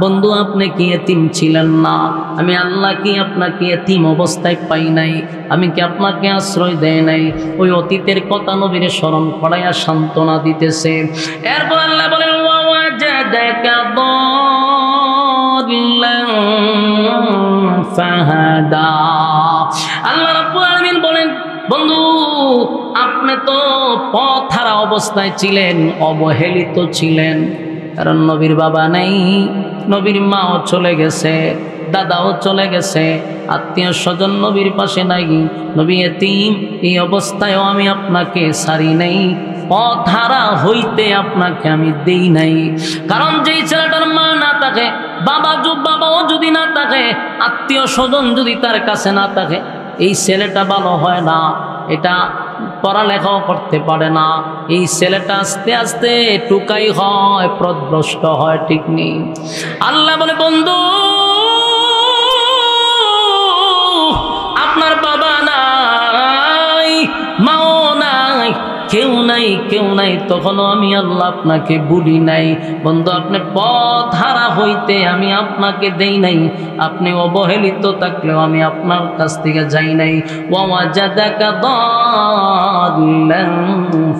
বন্ধু আপনি কি এতিম ছিলেন না? আমি আল্লাহ কি আপনাকে এতিম অবস্থায় পাই নাই? আমি কি আপনাকে আশ্রয় দেয় নাই? ওই অতীতের কথা নবীরে স্মরণ করাইয়া সান্ত্বনা দিতেছে। এরপর আল্লাহ বলেন, ওয়াজাদাকা দাল্লান ফাহাদা, আল্লাহ রাব্বুল আলামিন বলেন, বন্ধু আপনি তো পথহারা অবস্থায় ছিলেন, অবহেলিত ছিলেন, কারণ নবীর বাবা নাই, নবীর মাও চলে গেছে, দাদাও চলে গেছে, আত্মীয় স্বজন নবীর পাশে নাই, নবী এতিম। এই অবস্থায়ও আমি আপনাকে ছাড়ি নাই, পথহারা হইতে আপনাকে আমি দেই নাই। কারণ যেই ছেলেটার মা না থাকে, বাবাও যদি না থাকে, আত্মীয় স্বজন যদি তার কাছে না থাকে, এই ছেলেটা ভালো হয় না, এটা পড়ালেখাও করতে পারে না, এই ছেলেটা আস্তে আস্তে টুকাই হয়, পথভ্রষ্ট হয়, ঠিক নেই। আল্লাহ বলে, বন্ধু আপনার বাবা নাই, মাও নাই, কেউ নাই, তখনও আমি আল্লাহ আপনাকে বলি নাই। বন্ধু আপনি পথহারা হইতে আমি আপনাকে দেই নাই, আপনি অবহেলিত থাকলেও আমি আপনার কাছ থেকে যাই নাই। ওয়াজাদাকা দাল্লান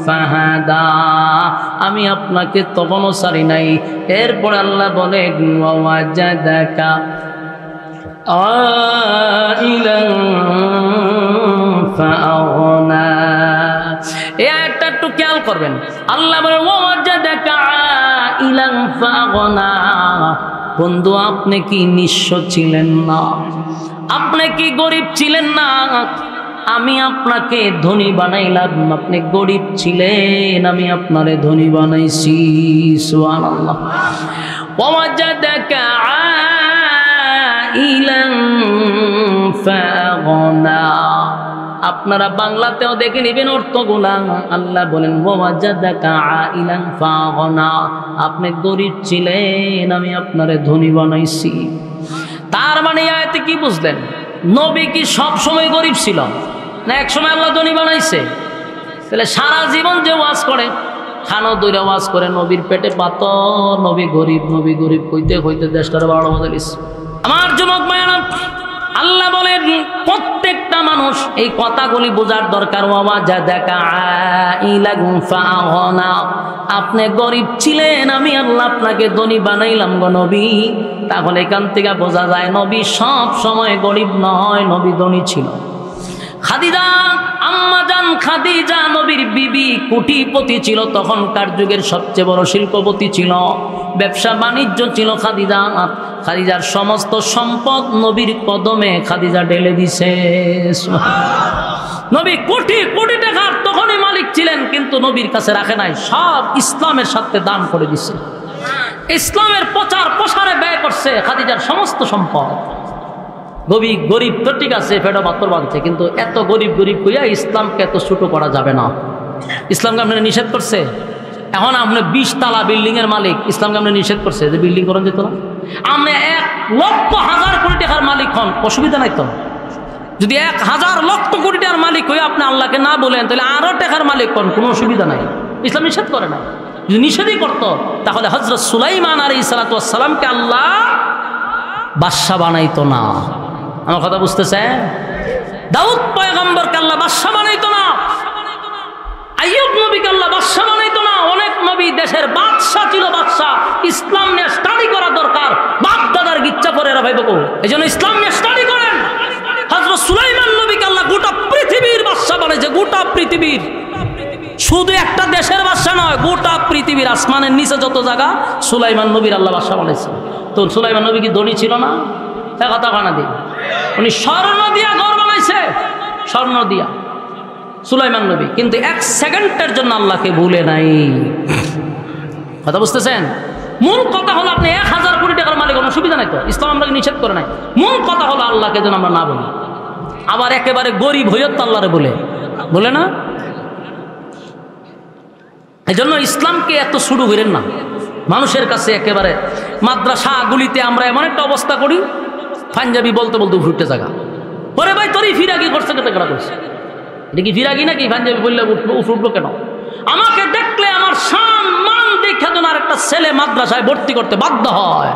ফাহাদা, আমি আপনাকে তখনও ছাড়ি নাই। এরপর আল্লাহ বলে, ওয়াজাদাকা আইলান ফাআগনা, এই আয়াতটা একটু খেয়াল করবেন। আল্লাহ বলেন, ওয়াজাদাকা আইলান ফাআগনা, বন্ধু আপনি কি নিঃস্ব ছিলেন না? আপনি কি গরিব ছিলেন না? আমি আপনাকে ধনী বানাইলাম, আপনি গরিব ছিলেন, আমি আপনারে ধনী বানাইছি। সুবহানাল্লাহ। ওয়াজাদাকা আইলান ফাআগনা, আপনারা বাংলাতেও দেখে নেবেন অর্থগুলা। আল্লাহ বলেন, ওয়াজাদাকা আইলান ফাআগনা, আপনি গরিব ছিলেন, আমি আপনারে ধনী বানাইছি। তার মানে আয়াতে কি বুঝলেন? নবী কি সব সময় গরিব ছিল না এক সময় আল্লাহ ধনী বানাইছে? তাহলে সারা জীবন যে ওয়াজ করে, খানো দইরা ওয়াজ করে, নবীর পেটে পাথর, নবী গরিব কইতে দেশটার 12 বাজালিস। আমার যুবক ভাইরা, আল্লাহ বলেন প্রত্যেকটা মানুষ এই কথাগুলি বোঝার দরকার। ওয়াজাদাকা আইলান ফাআগনা, আপনি গরিব ছিলেন, আমি আল্লাহ আপনাকে ধনী বানাইলাম গো নবী। তাহলে এখান থেকে বোঝা যায় নবী সব সময় গরিব নয়, নবী ধনী ছিল। খাদিজা, আম্মা জান খাদিজা নবীর বিবি, কোটিপতি ছিল, তখনকার যুগের সবচেয়ে বড় শিল্পপতি ছিল, ব্যবসা বাণিজ্য ছিল খাদিজা। খাদিজার সমস্ত সম্পদ নবীর কদমে খাদিজা ঢেলে দিছে। নবী কোটি কোটি টাকার তখনই মালিক ছিলেন, কিন্তু নবীর কাছে রাখে নাই, সব ইসলামের সাথে দান করে দিছে। ইসলামের প্রচার প্রসারে ব্যয় করছে খাদিজার সমস্ত সম্পদ। গরিব তো ঠিক আছে, পেটে পাথর বাঁধছে, কিন্তু এত গরিব কইয়া ইসলামকে এত ছোট করা যাবে না। ইসলামকে আপনারা নিষেধ করছে। এখন আপনি 20 তালা বিল্ডিং এর মালিক, ইসলামকে আপনি নিষেধ করছে যে বিল্ডিং করেন যেত না। আপনি 1,00,000 কোটি টাকার মালিক হন, অসুবিধা নাই তো। যদি 1,000,00,000 কোটি টাকার মালিক হয়ে আপনি আল্লাহকে না বলেন, তাহলে আরো টাকার মালিক হন, কোনো অসুবিধা নাই। ইসলাম নিষেধ করে না। যদি নিষেধই করতো, তাহলে হযরত সুলাইমান আলাইহিস সালাতু ওয়াস সালামকে আল্লাহ বাদশা বানাইতো না। আমার কথা বুঝতেছে? দাউদ পয়গম্বরকে আল্লাহ বাদশা বানাইতো না, আইয়ুব নবীকে আল্লাহ বাদশা বানাইতো না। অনেক নবী দেশের বাদশা ছিল, বাদশা। ইসলাম নিয়ে স্টাডি করা দরকার। বাপ দাদার গিচ্ছা পরে এরা ভাই বাবু, এই জন্য ইসলাম নিয়ে স্টাডি করেন। হযরত সুলাইমান নবীকে আল্লাহ গোটা পৃথিবীর বাদশা বানাইছে, গোটা পৃথিবীর শুধু একটা দেশের বাদশা নয়, গোটা পৃথিবীর আসমানের নিচে যত জায়গা সুলাইমান নবীর আল্লাহ বাদশা বানাইছে। তো সুলাইমান নবী কি ধনী ছিল না? কথা কানা দিই, উনি স্বর্ণ দিয়া ঘর বানাইছে, স্বর্ণ দিয়া সুলাইমান নবী, কিন্তু 1 সেকেন্ডের জন্য আল্লাহকে ভুলে নাই। কথা বুঝতেছেন? মূল কথা হলো আপনি 1000 কোটি টাকার মালিক, কোনো সুবিধা নাই তো, ইসলাম আমরা নিষেধ করে নাই। মূল কথা হলো আল্লাহকে যেন আমরা না বলি। আবার একেবারে গরিব হইও তো আল্লাহরে বলে না। এই জন্য ইসলামকে এত শুরু করেন না মানুষের কাছে। একেবারে মাদ্রাসা গুলিতে আমরা এমন একটা অবস্থা করি, পাঞ্জাবি বলতে বলতে উঠতে জায়গা, ওরে ভাই তোরই ফিরাগি করছে, কেটা করছে, এটা কি ফিরাগি নাকি? পাঞ্জাবি বললে উঠবো কেন? আমাকে দেখলে আমার সম্মান দেখে যেন আর একটা ছেলে মাদ্রাসায় ভর্তি করতে বাধ্য হয়,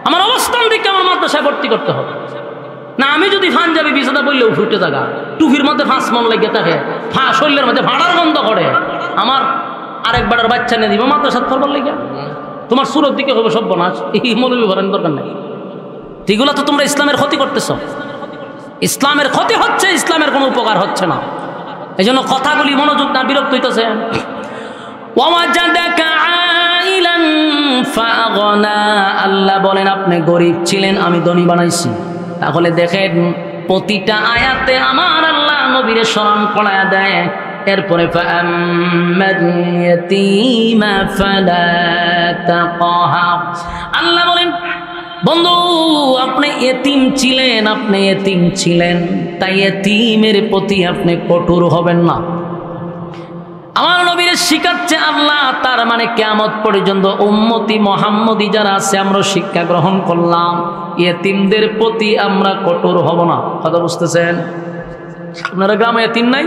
আমার অবস্থান দেখে আমার মাদ্রাসায় ভর্তি করতে হবে না। আমি যদি পাঞ্জাবি বিছানা বললে উঠতে জায়গা, টুপির মধ্যে 5 মন লেগে থাকে, শরীরের মধ্যে ভাড়ার গন্ধ করে, আমার আরেকবার বাচ্চা নিয়ে দিব মাদ্রাসাত পড়বার লেগে, তোমার সুরত দিকে হবে সর্বনাশ। এই মৌলবি ভরানোর দরকার নেই। এগুলো তো তোমরা ইসলামের ক্ষতি করতেছ, ইসলামের ক্ষতি হচ্ছে, ইসলামের কোনো উপকার হচ্ছে না। এই জন্য কথাগুলি মনোযোগ না, বিরক্ত হইতেছে। আল্লাহ বলেন আপনি গরিব ছিলেন, আমি ধনী বানাইছি। তাহলে দেখেন প্রতিটা আয়াতে আমার আল্লাহ নবীরে স্মরণ করায়া দেয়। এরপরে আল্লাহ বলেন বন্ধু আপনি এতিম ছিলেন, তাই এতিমের প্রতি আপনি কঠোর হবেন না। আমার নবীর শিখাচ্ছে আল্লাহ, তার মানে কিয়ামত পর্যন্ত উম্মতি মুহাম্মদী যারা আছে আমরা শিক্ষা গ্রহণ করলাম, এতিমদের প্রতি আমরা কঠোর হব না। কথা বুঝতেছেন? আপনারা গ্রামে এতিম নাই?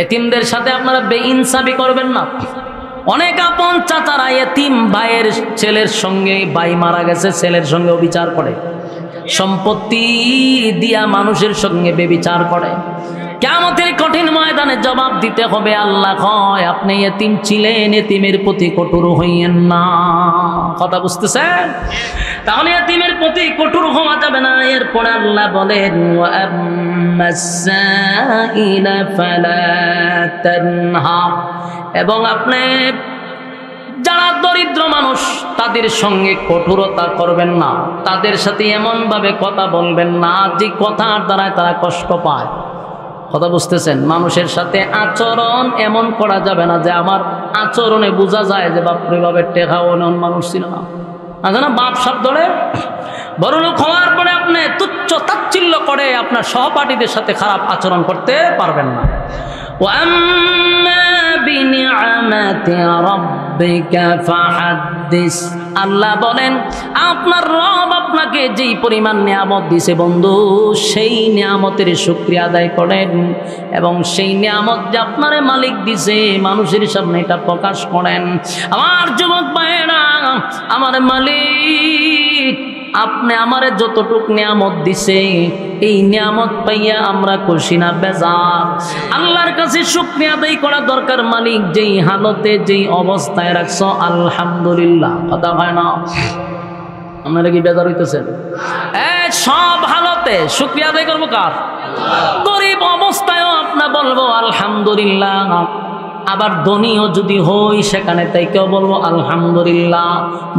এতিমদের সাথে আপনারা বেইনসাফি করবেন না। অনেক আপন চাচারা এতিম ভাইয়ের ছেলের সঙ্গে, ভাই মারা গেছে ছেলের সঙ্গে বিচার করে, সম্পত্তি দিয়া মানুষের সঙ্গে বেবিচার করে। কিয়ামতের কঠিন ময়দানে জবাব দিতে হবে। আল্লাহ কয় আপনি এতিম ছিলেন, এতিমের প্রতি কঠোর হইয়েন না। কথা বুঝতেছেন? তাহলে এতিমের প্রতি কঠোর হওয়া যাবে না। এরপরে আল্লাহ বলেন এবং আপনি যারা দরিদ্র মানুষ তাদের সঙ্গে কঠোরতা করবেন না, তাদের সাথে এমন ভাবে কথা বলবেন না যে কথার দ্বারা তারা কষ্ট পায়। কথা বুঝতেছেন? মানুষের সাথে আচরণ এমন করা যাবে না যে আমার আচরণে বোঝা যায় যে বাপরে বাপের টেকা অনন মানুষ ছিল না। না বাপ সাপ ধরে বড়লোক হওয়ার পরে আপনি তুচ্ছ তাচ্ছিল্য করে আপনার সহপাঠীদের সাথে খারাপ আচরণ করতে পারবেন না। আল্লাহ বলেন আপনার রব আপনাকে যেই পরিমাণ নিয়ামত দিছে বন্ধু, সেই নিয়ামতের শুকরিয়া আদায় করেন এবং সেই নিয়ামত যে আপনার মালিক দিছে মানুষের সামনে এটা প্রকাশ করেন। আমার যুবক ভাইয়েরা, আমার মালিক আপনি আমারে যতটুক নিয়ামত দিছে এই নিয়ামত পাইয়া আমরা খুশি না বেজার? আল্লাহর কাছে শুকরিয়া আদায় করা দরকার। মালিক যেই হালতে যেই অবস্থায় রাখছো আলহামদুলিল্লাহ। কথা হয় না? আপনারা কি বেজার হইতেছেন? সব হালতে শুকরিয়া আদায় করবো কার? গরিব অবস্থায়ও আপনার বলবো আলহামদুলিল্লাহ। আবার ধনীও যদি হই সেখানে তাই কেউ বলবো আলহামদুলিল্লাহ।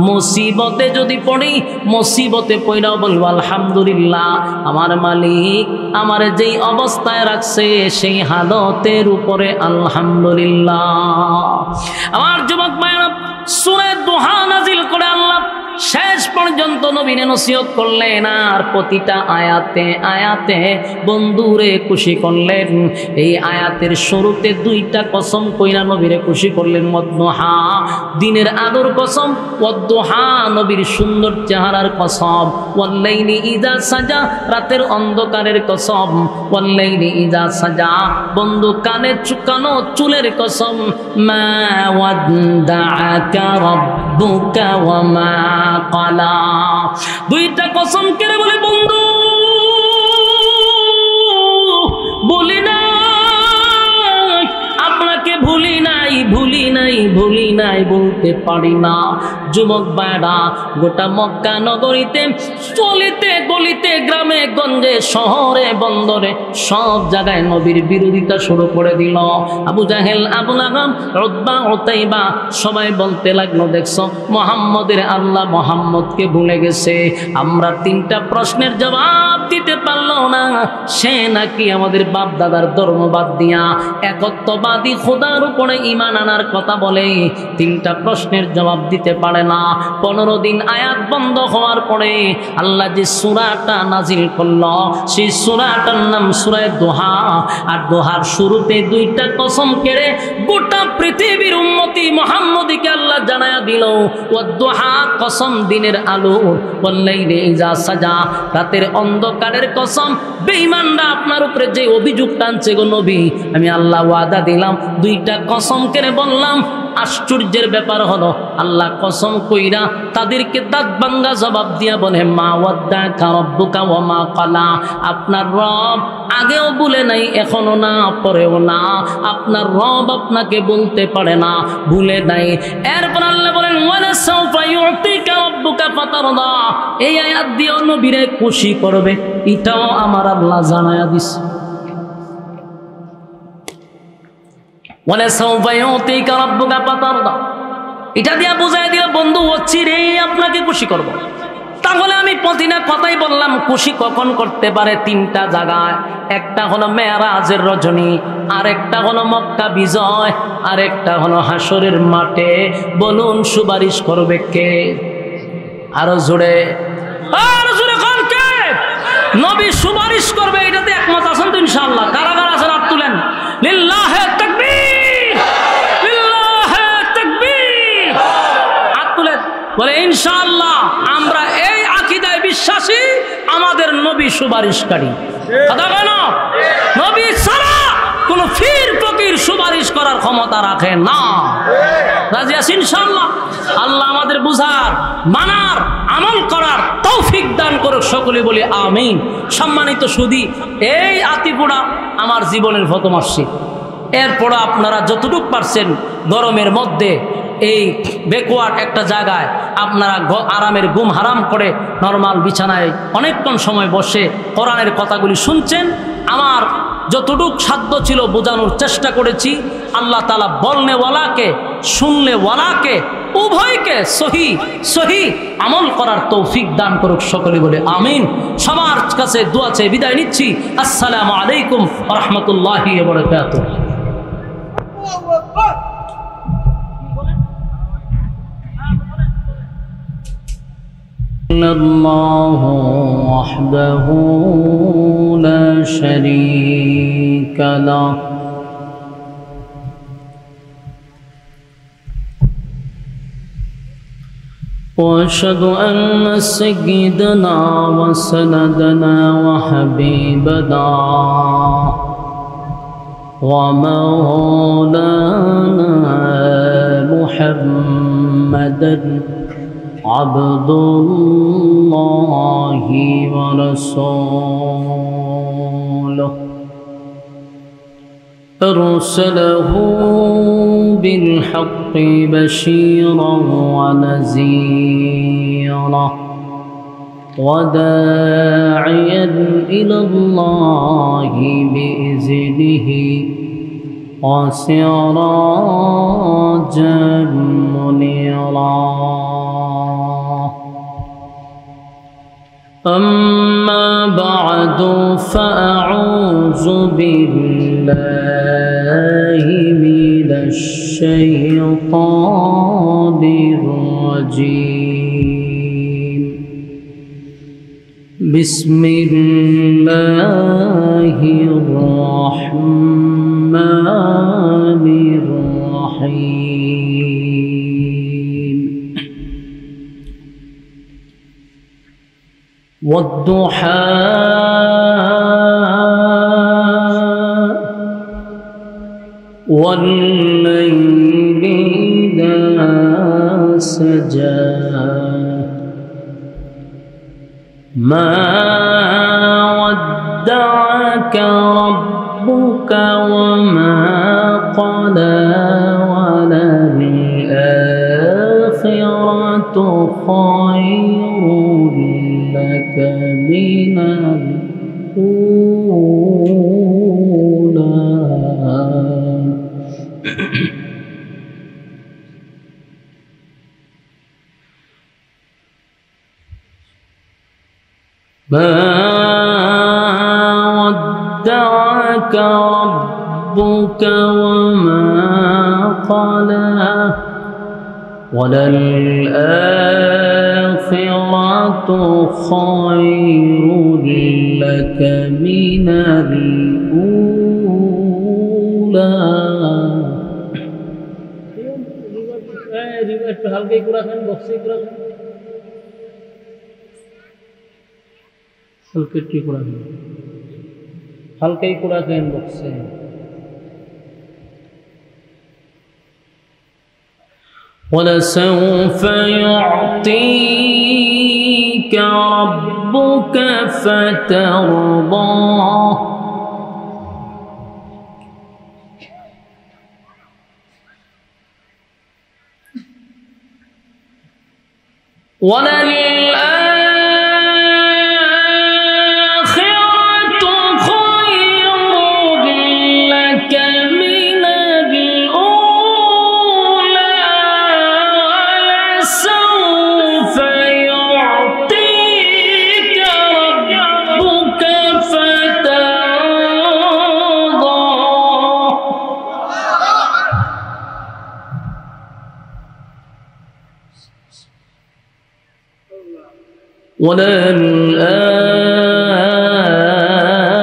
মুসিবতে যদি পড়ি মুসিবতে পড়াও বলবো আলহামদুলিল্লাহ। আমার মালিক আমার যেই অবস্থায় রাখছে সেই হালতের উপরে আলহামদুলিল্লাহ। আমার যুবক ভাইরা, সূরা দুহা নাজিল করে আল্লাহ শেষ পর্যন্ত নবীরে নসিহত করলেন আর প্রতিটা আয়াতে আয়াতে বন্ধুরে খুশি করলেন। এই আয়াতের শুরুতে 2টা কসম কইরা নবীরে খুশি করলেন। ওয়াদ্দুহা দিনের আলোর কসম, ওয়াদ্দুহা নবীর সুন্দর চেহারার কসম, ওয়াল্লাইলি ইযা সাজা রাতের অন্ধকারের কসম, ওয়াল্লাইলি ইযা সাজা বন্ধু কানে চুকানো চুলের কসম। মা ওয়াদ্দাআকা রাব্বুকা ওয়া মা কালা। 2টা কসম কেড়ে বলে বন্ধু বলি না আপনাকে ভুলি নাই বলতে পারি না। যুবক ভাইরা, গোটা মক্কা নগরীতে চলিতে গলিতে গ্রামে গঞ্জে শহরে বন্দরে সব জায়গায় নবীর বিরোধিতা শুরু করে দিল। আবু জাহেল, আবু লাহাব, উতবা, উতাইবা সবাই বলতে লাগলো, দেখছো মুহাম্মদের আল্লাহ মুহাম্মদকে ভুলে গেছে। আমরা 3টা প্রশ্নের জবাব দিতে পারলো না, সে নাকি আমাদের বাপ দাদার ধর্ম বাদ দিয়া একত্ববাদী খোদার উপরে ঈমান আনার কথা বলে। 3টা প্রশ্নের জবাব দিতে পারে না। 15 দিন আয়াত বন্ধ হওয়ার পরে আল্লাহ যে সূরাটা নাজিল করলো, সেই সূরাটার নাম সূরা দোহা। আর দোহার শুরুতে 2টা কসম কেড়ে গোটা পৃথিবীর উম্মতি মুহাম্মদীকে আল্লাহ জানায়া দিল, ওয়াদ-দোহা কসম দিনের আলো, ওয়াল-লাইলি ইযা সাজা রাতের অন্ধকারের কসম। বেঈমানরা আপনার উপরে যে অভিযোগ টানছে গো নবী, আমি আল্লাহ ওয়াদা দিলাম 2টা কসম কেড়ে বললাম। আশ্চর্যের ব্যাপার হলো আল্লাহ কসম কইরা তাদেরকে দাঁত ভাঙ্গা জবাব দিয়া বলে, মা ওয়াদ্দাকা রাব্বুকা ওয়া মা ক্বালা। আপনার রব আগেও বলে নাই, এখনো না, পরেও না। আপনার রব আপনাকে বলতে পারে না, ভুলে নাই। এরপর আল্লাহ বলেন, ওয়ালা সাউফা ইউতিকা রাব্বুকা ফাতারদা। এই আয়াত দিয়ে নবীরে খুশি করবে, এটাও আমার আল্লাহ জানায়া দিছে। ওয়ালা সাউফা ইউতিকা রাব্বুকা ফাতারদা, এটা দিয়া বুঝাই দিল বন্ধু অচিরেই আপনাকে খুশি করব। তাহলে আমি প্রতিটা কথাই বললাম, খুশি কখন করতে পারে? 3টা জায়গায়। একটা হলো মেরাজের রজনী, আরেকটা হলো মক্কা বিজয়, আরেকটা হলো হাসরের মাঠে। বলুন সুপারিশ করবে কে? আরো জোরে, আরো জোরে কোন কে? নবী সুপারিশ করবে, এটাতে একমত আছেন তো ইনশাআল্লাহ? কারা কারা আছেন হাত তুলেন। লিল্লাহে তাকবীর, লিল্লাহে তাকবীর। হাত তুলেন, বলে ইনশাআল্লাহ আমরা এই আকীদায় বিশ্বাসী, আমাদের নবী সুপারিশকারী। কথা কেন? নবী ছাড়া কোন ফির ফকির সুপারিশ করার ক্ষমতা রাখে না। রাজি আছি ইনশাআল্লাহ? আল্লাহ আমাদের বুঝার, মানার, আমল করার তৌফিক দান করুক, সকলে বলি আমিন। সম্মানিত সুধী, এই আতিপুরা আমার জীবনের প্রথম আসছে। এরপর আপনারা যতটুকু পারছেন গরমের মধ্যে এই বেকওয়ার্ড একটা জায়গায় আপনারা আরামের ঘুম হারাম করে নরমাল বিছানায় অনেকক্ষণ সময় বসে কোরআনের কথাগুলি শুনছেন। আমার যতটুক সাধ্য ছিল বোঝানোর চেষ্টা করেছি। আল্লাহ তাআলা বলনেওয়ালাকে, শুননেওয়ালাকে, উভয়কে সহি আমল করার তৌফিক দান করুক, সকলে বলে আমিন। সবার কাছে দোয়া চেয়ে বিদায় নিচ্ছি। আসসালামু আলাইকুম ওয়া রাহমাতুল্লাহি ওয়া বারাকাতুহু। الله وحده لا شريك له وأشهد أن سيدنا وسندنا وحبيبنا ومولانا محمدا عبد الله ورسوله أرسله بالحق بشيرا ونذيرا وداعيا إلى الله بإذنه وسراجا منيرا. أما بعد فأعوذ بالله من الشيطان الرجيم. بسم الله الرحمن الرحيم. والضحى والليل إذا سجى ما ودعك ربك وما قلى وللآخرة خير لك من الأولى. ما ودعك ربك وما قلى وللآخرة خير لك من الأولى. হালকাই করে রাখেন, বক্সে করে রাখেন, হালকাই করে রাখেন, হালকাই করে রাখেন বক্সে। ولسوف يعطيك ربك فترضى وللآخرة خير لك من الأولى ولسوف يعطيك ربك فترضى.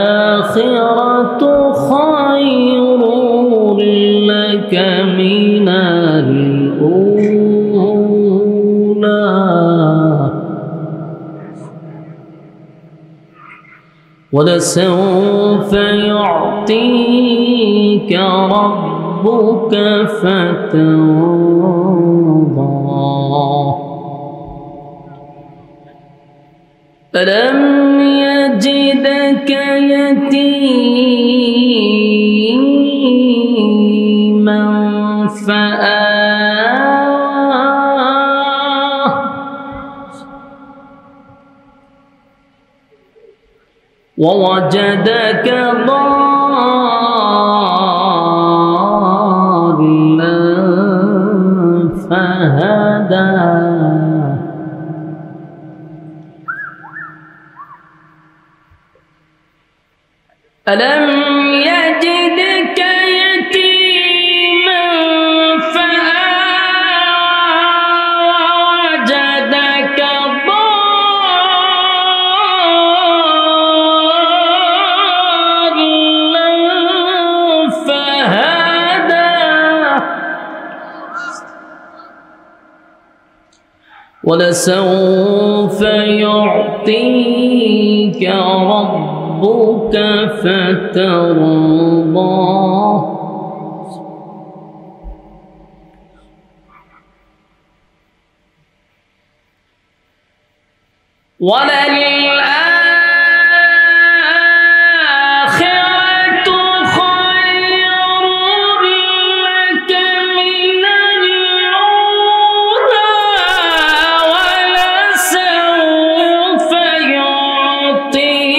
وللآخرة خير لك من الأولى ولسوف يعطيك ربك فترضى. ألم يجدك يتيما فآوى ووجدك ضالا فهدى ألم يجدك يتيما فآوى ووجدك ضالا فهدى ولسوف يعطيك ربك فترضى. وللآخرة خير لك من الأولى ولسوف يعطيك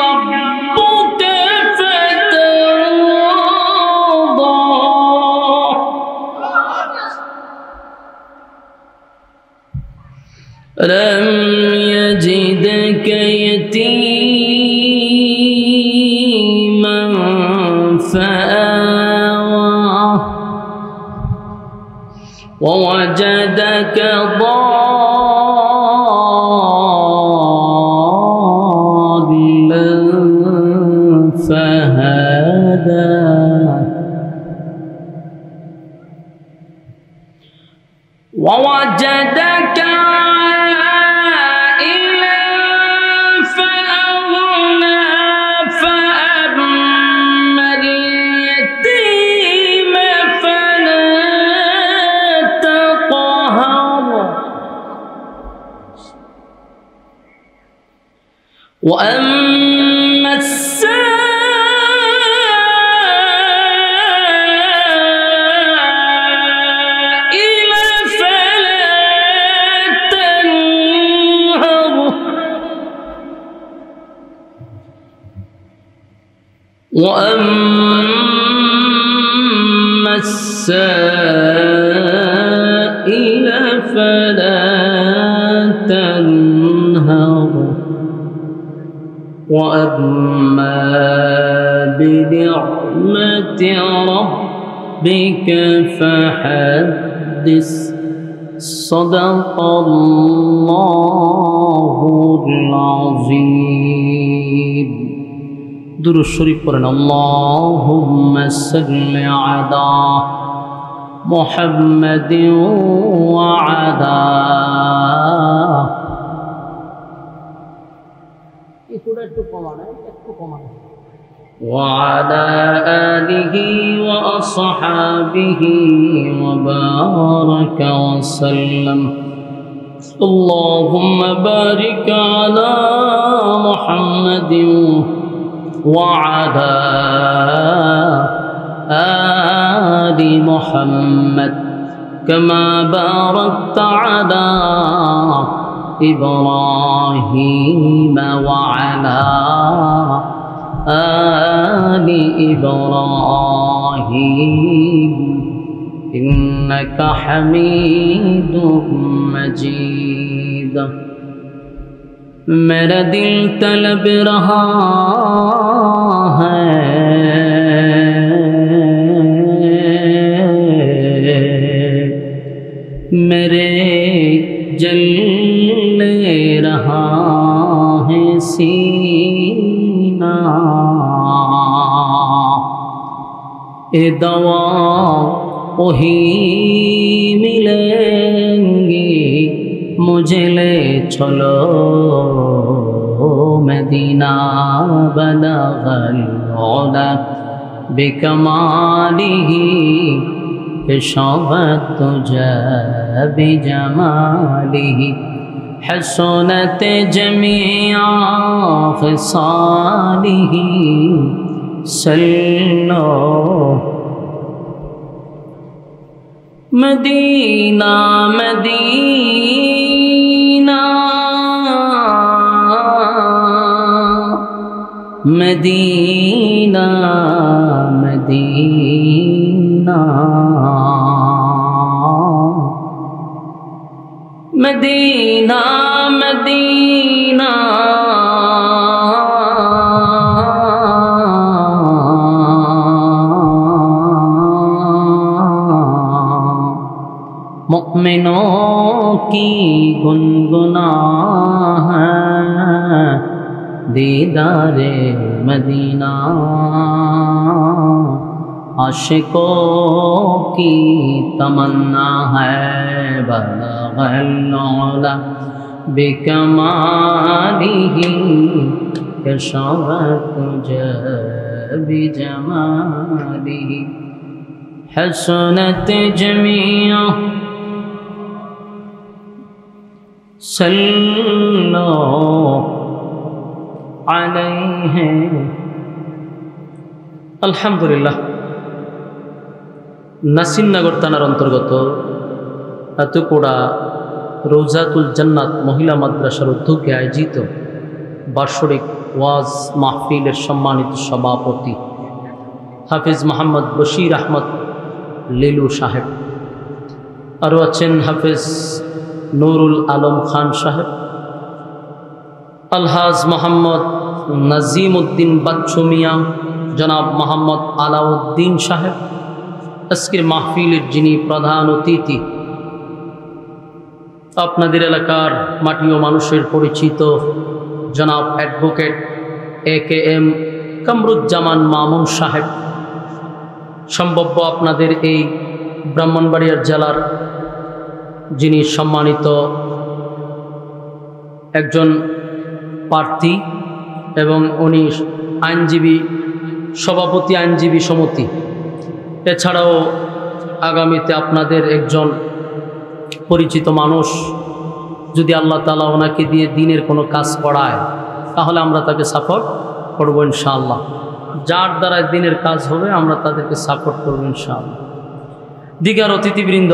ربك فترضى. ألم يجدك يتيما فآوى ووجدك ضالا فهدى ووجدك عائلا فأغنى فأما اليتيم فلا تقهر وأما السائل فلا وأما السائل فلا تنهر وأما بنعمة ربك فحدث صدق الله العظيم দুরূদ শরীফ পড়েন আল্লাহুম্মা সাল্লি আলা মুহাম্মাদিন ওয়া আলা একটু কমান وعلى آله وأصحابه وبارك وسلم اللهم بارك على محمد وعلى آل محمد كما باركت على إبراهيم وعلى آل إبراهيم إنك حميد مجيد मेरा दिल तलब रहा है मेरे जल रहा है सीना ए दवा वही मिलेंगी मुझे ले चलो मदीना बलगल औला बिकमालिही शौबत तुझे बिजमालिही हसनत जमीआ खिसालिही सल्लो Medina Medina Medina Medina Medina Medina मुमिनों की गुनगुना है दीदारे मदीना आशिकों की तमन्ना है बलगल औला बिकमालिही शौबत तुझे बिजमालिही हसनत जमीआ सल्लो अलैहि আলহামদুলিল্লাহ নাসিরনগর থানার অন্তর্গত আতুকুড়া রৌজাতুল জান্নাত মহিলা মাদ্রাসার উদ্যোগে আয়োজিত বার্ষিক ওয়াজ মাহফিলের সম্মানিত সভাপতি হাফিজ মোহাম্মদ বশির আহমদ লিলু সাহেব, আরও আছেন হাফিজ নুরুল আলম খান সাহেব, আলহাজ মোহাম্মদ নাজিম উদ্দিন বাচ্চু মিয়া, জনাব মোহাম্মদ আলাউদ্দিন সাহেব। আজকের মাহফিলের যিনি প্রধান অতিথি, আপনাদের এলাকার মাটি ও মানুষের পরিচিত জনাব অ্যাডভোকেট AKM কামরুজ্জামান মামুন সাহেব। সম্ভব্য আপনাদের এই ব্রাহ্মণবাড়িয়া জেলার যিনি সম্মানিত একজন প্রার্থী এবং উনি আইনজীবী সভাপতি আইনজীবী সমিতি, এছাড়াও আগামীতে আপনাদের একজন পরিচিত মানুষ যদি আল্লাহ তাআলা ওনাকে দিয়ে দিনের কোনো কাজ করায় তাহলে আমরা তাকে সাপোর্ট করব ইনশাআল্লাহ। যার দ্বারা দিনের কাজ হবে আমরা তাদেরকে সাপোর্ট করব ইনশাআল্লাহ। দিগার অতিথিবৃন্দ,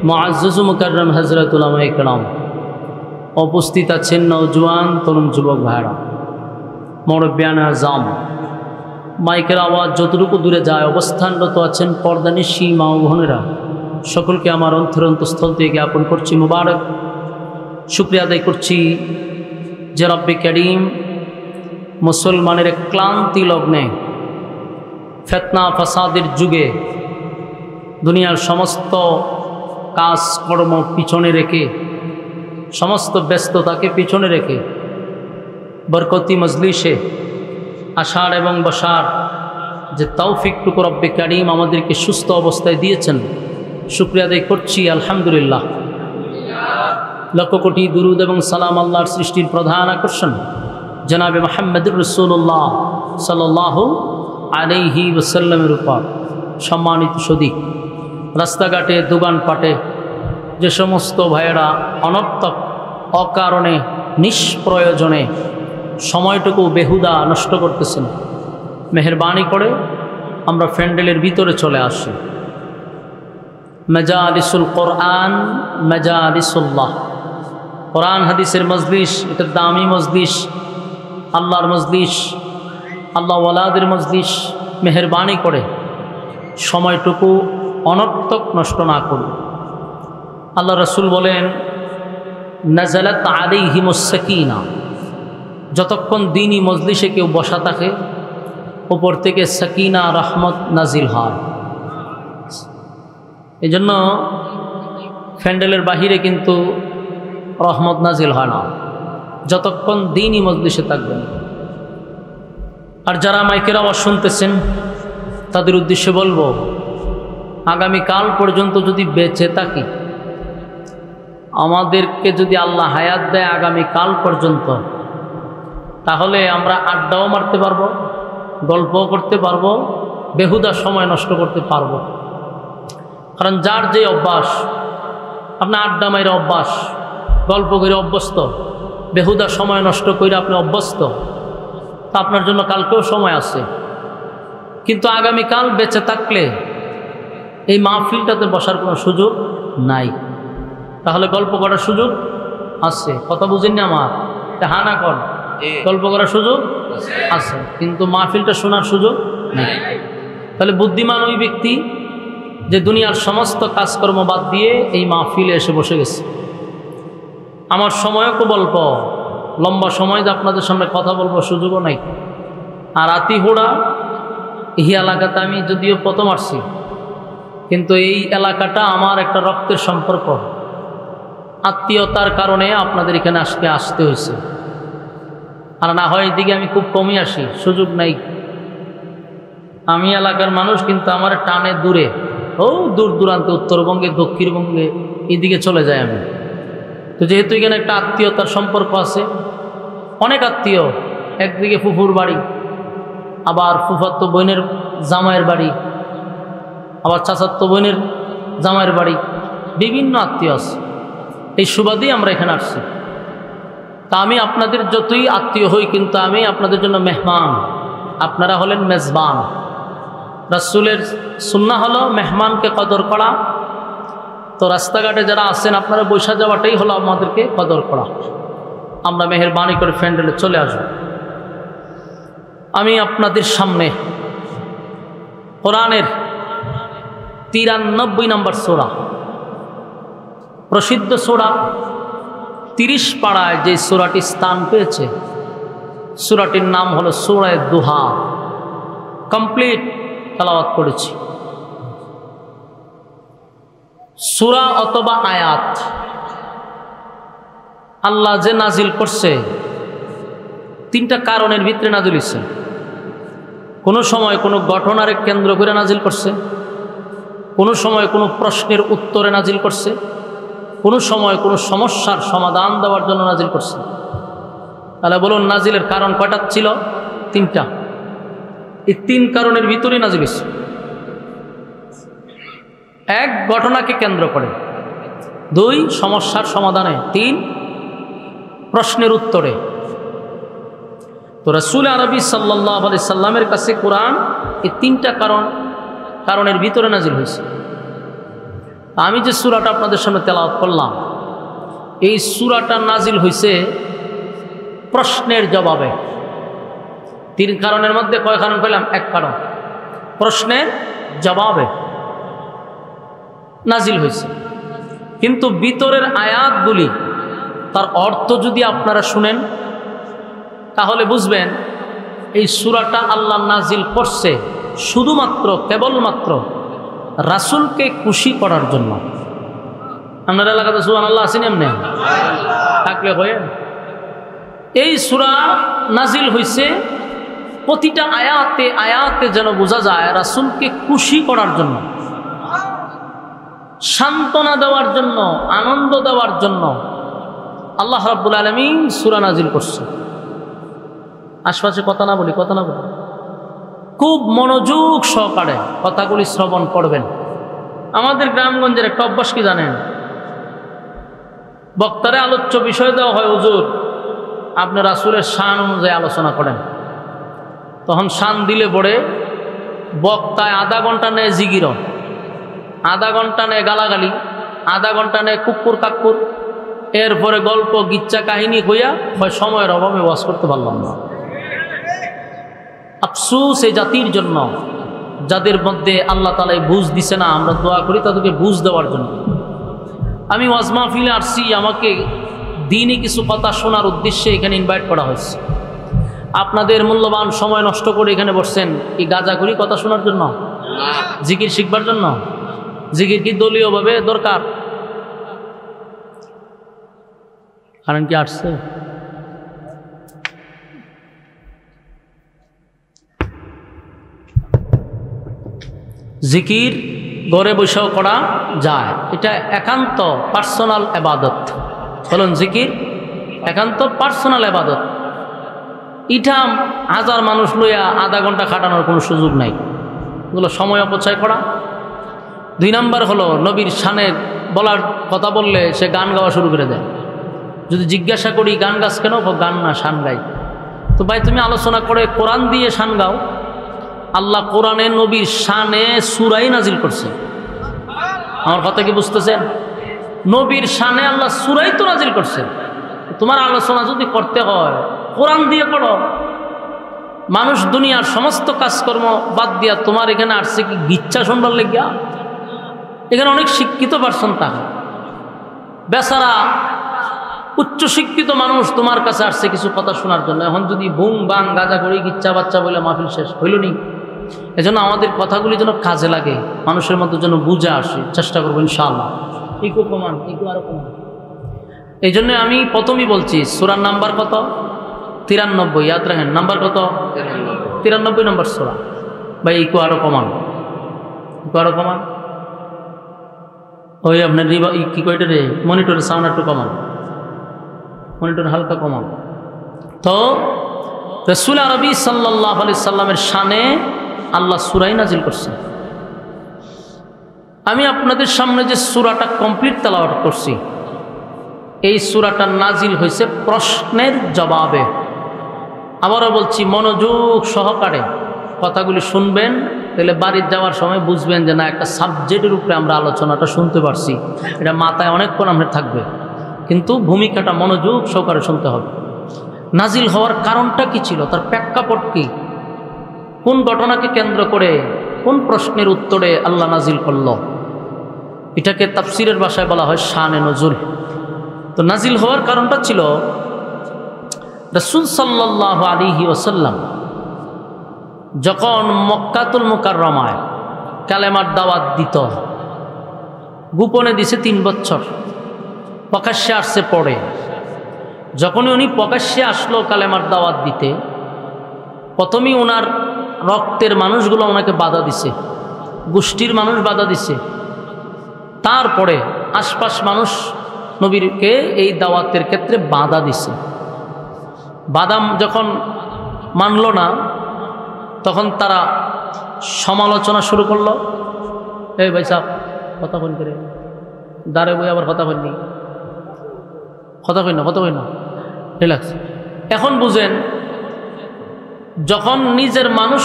মুআজ্জাজ মুকাররম হযরত উলামায়ে কেরাম, উপস্থিত আছেন নওজোয়ান তরুণ যুবক ভাইরা, মুরব্বিয়ান আযম, মাইকের আওয়াজ যতটুকু দূরে যায় অবস্থানরত আছেন পর্দানিশী মা ও বোনেরা, সকলকে আমার অন্তরস্থল থেকে জ্ঞাপন করছি মুবারক। শুকরিয়া আদায় করছি যে রব্বে কারীম মুসলমানের ক্লান্তি লগ্নে ফিতনা ফাসাদের যুগে দুনিয়ার সমস্ত কাজকর্ম পিছনে রেখে, সমস্ত ব্যস্ততাকে পিছনে রেখে বরকতি মজলিসে আসার এবং বসার যে তৌফিকটুকু রব্বে কারীম আমাদেরকে সুস্থ অবস্থায় দিয়েছেন, শুকরিয়া আদায় করছি আলহামদুলিল্লাহ। লক্ষ কোটি দুরুদ এবং সালাম আল্লাহর সৃষ্টির প্রধান আকর্ষণ জনাবে মুহাম্মদুর রাসূলুল্লাহ সাল্লাল্লাহু আলাইহি ওয়াসাল্লামের উপর। সম্মানিত সদী, রাস্তাঘাটে দোকানপাটে যে সমস্ত ভাইয়েরা অনর্থক অকারণে নিষ্প্রয়োজনে সময়টুকু বেহুদা নষ্ট করতেছেন, মেহেরবানি করে আমরা প্যান্ডেলের ভিতরে চলে আসি। মাজালিসুল কোরআন, মাজালিসুল্লাহ, কোরআন হাদিসের মজলিস, এটা দামি মজলিস, আল্লাহর মজলিস, আল্লাহ ওয়ালাদের মজলিস। মেহেরবানি করে সময়টুকু অনর্থক নষ্ট না করুন। আল্লাহ রাসূল বলেন, নাজালাত আলাইহিমুস সাকিনা, যতক্ষণ দিনই মজলিসে কেউ বসা থাকে উপর থেকে সাকিনা রহমত নাজিল হয়। এই জন্য প্যান্ডেলের বাহিরে কিন্তু রহমত নাজিল হয় না, যতক্ষণ দিনই মজলিসে থাকবেন। আর যারা মাইকের আওয়াজ শুনতেছেন তাদের উদ্দেশ্যে বলবো, আগামীকাল পর্যন্ত যদি বেঁচে থাকি, আমাদেরকে যদি আল্লাহ হায়াত দেয় আগামীকাল পর্যন্ত, তাহলে আমরা আড্ডাও মারতে পারবো, গল্পও করতে পারবো, বেহুদা সময় নষ্ট করতে পারবো। কারণ যার যে অভ্যাস, আপনার আড্ডা মাইরা অভ্যাস, গল্প করে অভ্যস্ত, বেহুদা সময় নষ্ট করে আপনি অভ্যস্ত, তা আপনার জন্য কালকেও সময় আছে। কিন্তু আগামীকাল বেঁচে থাকলে এই মাহফিলটাতে বসার কোনো সুযোগ নাই, তাহলে গল্প করার সুযোগ আছে। কথা বুঝেননি আমার? হা না কর, গল্প করার সুযোগ আছে, কিন্তু মাহফিলটা শোনার সুযোগ নেই। তাহলে বুদ্ধিমান ওই ব্যক্তি যে দুনিয়ার সমস্ত কাজকর্ম বাদ দিয়ে এই মাহফিলে এসে বসে গেছে। আমার সময়ও খুব অল্প, লম্বা সময় যে আপনাদের সামনে কথা বলবো সুযোগও নাই। আর আতিহুড়া এই এলাকাতে আমি যদিও প্রথম আসছি, কিন্তু এই এলাকাটা আমার একটা রক্তের সম্পর্ক, আত্মীয়তার কারণে আপনাদের এখানে আসতে হয়েছে। আর না হয় এদিকে আমি খুব কমই আসি, সুযোগ নাই। আমি এলাকার মানুষ, কিন্তু আমার টানে দূরে, দূর দূরান্তে, উত্তরবঙ্গে, দক্ষিণবঙ্গে, এদিকে চলে যায় আমি। তো যেহেতু এখানে একটা আত্মীয়তার সম্পর্ক আছে, অনেক আত্মীয়, একদিকে ফুফুর বাড়ি, আবার ফুফাত্তো বোনের জামাইয়ের বাড়ি, আবার চাচাত্তো বোনের জামাইয়ের বাড়ি, বিভিন্ন আত্মীয় আছে। এই সুবাদেই আমরা এখানে আসছি। তা আমি আপনাদের যতই আত্মীয় হই, কিন্তু আমি আপনাদের জন্য মেহমান, আপনারা হলেন মেজবান। রাসূলের সুন্নাহ হলো মেহমানকে কদর করা। তো রাস্তাঘাটে যারা আছেন আপনারা বৈশা যাওয়াটাই হলো আমাদেরকে কদর করা। আমরা মেহেরবানি করে প্যান্ডেলে চলে আসব। আমি আপনাদের সামনে কোরআনের 93 নম্বর সূরা, প্রসিদ্ধ সূরা 30 পাড়ায় যে সূরাটি স্থান পেয়েছে, সূরাটির নাম হলো সূরা দুহা। কমপ্লিট তেলাওয়াত করেছি। সূরা অথবা আয়াত আল্লাহ যে নাজিল করছে, 3টা কারণের ভিতরে নাজিল হয়েছে। কোনো সময় কোনো ঘটনারে কেন্দ্র করে নাজিল করছে, কোনো সময় কোনো প্রশ্নের উত্তরে নাজিল করছে, কোনো সময় কোনো সমস্যার সমাধান দেওয়ার জন্য নাজিল করছে। তাহলে বলুন, নাজিলের কারণ কয়টা ছিল? 3টা। এই 3 কারণের ভিতরে নাজিল হয়েছে। 1 ঘটনাকে কেন্দ্র করে, 2 সমস্যার সমাধানে, 3 প্রশ্নের উত্তরে। তো রাসূল আরবি সাল্লাল্লাহু আলাইহি সাল্লামের কাছে কোরআন এই 3টা কারণের ভিতরে নাজিল হয়েছে। আমি যে সূরাটা আপনাদের সামনে তেলাওয়াত করলাম, এই সূরাটা নাজিল হয়েছে প্রশ্নের জবাবে। তিন কারণের মধ্যে কয় কারণ পেলাম? এক কারণ, প্রশ্নের জবাবে নাজিল হয়েছে। কিন্তু ভিতরের আয়াতগুলি তার অর্থ যদি আপনারা শুনেন তাহলে বুঝবেন এই সূরাটা আল্লাহ নাজিল করছে শুধুমাত্র কেবলমাত্র রাসূলকে খুশি করার জন্য। আপনার এলাকাতে সুবহানাল্লাহ আছেন এমনি থাকলে হয়ে। এই সূরা নাজিল হয়েছে প্রতিটা আয়াতে আয়াতে যেন বোঝা যায় রাসূলকে খুশি করার জন্য, সান্ত্বনা দেওয়ার জন্য, আনন্দ দেওয়ার জন্য আল্লাহ রাব্বুল আলামিন সূরা নাজিল করছে। আশপাশে কথা না বলি, কথা না বলি, খুব মনোযোগ সহকারে কথাগুলি শ্রবণ করবেন। আমাদের গ্রামগঞ্জের একটা অভ্যাস কি জানেন? বক্তারে আলোচ্য বিষয় দেওয়া হয়, হুজুর আপনি রাসূলের শান অনুযায়ী আলোচনা করেন। তখন শান দিলে পড়ে বক্তায় আধা ঘন্টা নেয় জিগির, আধা ঘন্টা নেয় গালাগালি, আধা ঘন্টা নেয় কুকুর কাকুর, এরপরে গল্প গিচ্ছা কাহিনী হইয়া হয় সময়ের অভাবে ওয়াজ করতে পারলাম না। আফসোস এই জাতির জন্য যাদের মধ্যে আল্লাহ তাআলা বুঝ দিছে না। আমরা দোয়া করি তাদেরকে বুঝ দেওয়ার জন্য। আমি ওয়াজ মাহফিলে আসছি, আমাকে দিনই কিছু কথা শোনার উদ্দেশ্যে এখানে ইনভাইট করা হয়েছে। আপনাদের মূল্যবান সময় নষ্ট করে এখানে বসছেন কি গাঁজা করি কথা শোনার জন্য? জিকির শিখবার জন্য? জিকির কি দলীয়ভাবে দরকার? কারণ কি আসছে? জিকির ঘরে বসেও করা যায়, এটা একান্ত পার্সোনাল ইবাদত। বলুন, জিকির একান্ত পার্সোনাল ইবাদত। এটা হাজার মানুষ লইয়া আধা ঘন্টা খাটানোর কোনো সুযোগ নাই, এগুলো সময় অপচয় করা। দুই নাম্বার হলো নবীর শানে বলার কথা বললে সে গান গাওয়া শুরু করে দেয়। যদি জিজ্ঞাসা করি গান গাছ কেন, গান না শান গাই। তো ভাই তুমি আলোচনা করে কোরআন দিয়ে শান গাও। আল্লাহ কোরআনে নবীর শানে সূরাই নাজিল করছে। আমার কথা কি বুঝতেছেন? নবীর শানে আল্লাহ সূরাই তো নাজিল করছে। তোমার আলোচনা যদি করতে হয় কোরআন দিয়ে করো। মানুষ দুনিয়ার সমস্ত কাজকর্ম বাদ দিয়া তোমার এখানে আসছে কি গিচ্ছা শুনবার লেগিয়া? এখানে অনেক শিক্ষিত পার্সন থাকে, বেচারা উচ্চ শিক্ষিত মানুষ তোমার কাছে আসছে কিছু কথা শোনার জন্য। এখন যদি বুং বাং গাজা করি গিচ্ছা বাচ্চা বলে মাহফিল শেষ হইল নি। এজন্য আমাদের কথাগুলি যেন কাজে লাগে, মানুষের মধ্যে যেন বুঝে আসে, চেষ্টা করবো ইনশাআল্লাহ। ইকো কমান, ইকো আরো কমান। এই জন্য আমি প্রথমেই বলছি সূরার নাম্বার কত? 93। ইয়াদ রাখেন, নাম্বার কত? 93 নম্বর সূরা। ভাই ইকো আরো কমান, ইকো আরো কমান। ওই আপনার কি কয়টা রে মনিটরের সাউন্ড একটু কমান, মনিটর হালকা কমান। তো রাসূল আরবি সাল্লাল্লাহু আলাইহি সাল্লামের শানে আল্লাহ সূরাই নাজিল করছে। আমি আপনাদের সামনে যে সূরাটা কমপ্লিট তেলাওয়াত করছি, এই সূরাটা নাজিল হয়েছে প্রশ্নের জবাবে। আবারও বলছি, মনোযোগ সহকারে কথাগুলি শুনবেন, তাহলে বাড়ির যাওয়ার সময় বুঝবেন যে না একটা সাবজেক্টের উপরে আমরা আলোচনাটা শুনতে পারছি। এটা মাথায় অনেকক্ষণ আমরা থাকবে, কিন্তু ভূমিকাটা মনোযোগ সহকারে শুনতে হবে। নাজিল হওয়ার কারণটা কি ছিল, তার প্রেক্ষাপট কি, কোন ঘটনাকে কেন্দ্র করে কোন প্রশ্নের উত্তরে আল্লাহ নাজিল করল, এটাকে তাফসিরের ভাষায় বলা হয় শানে নজুল। তো নাজিল হওয়ার কারণটা ছিল রাসূল সাল্লাল্লাহু আলাইহি ওয়াসাল্লাম যখন মক্কাতুল মুকাররমায় কালেমার দাওয়াত দিত, গোপনে দিছে 3 বছর, প্রকাশ্যে আসছে পড়ে। যখনই উনি প্রকাশ্যে আসলো কালেমার দাওয়াত দিতে, প্রথমেই ওনার রক্তের মানুষগুলো ওনাকে বাধা দিছে, গোষ্ঠীর মানুষ বাধা দিছে। তারপরে আশপাশ মানুষ নবীকে এই দাওয়াতের ক্ষেত্রে বাধা দিছে। বাদাম যখন মানল না, তখন তারা সমালোচনা শুরু করলো। এই ভাই সাহেব কথা বল করে দাঁড়ে বই আবার কথা বলনি, কথা কই না, কথা কই না, রিল্যাক্স। এখন বুঝেন, যখন নিজের মানুষ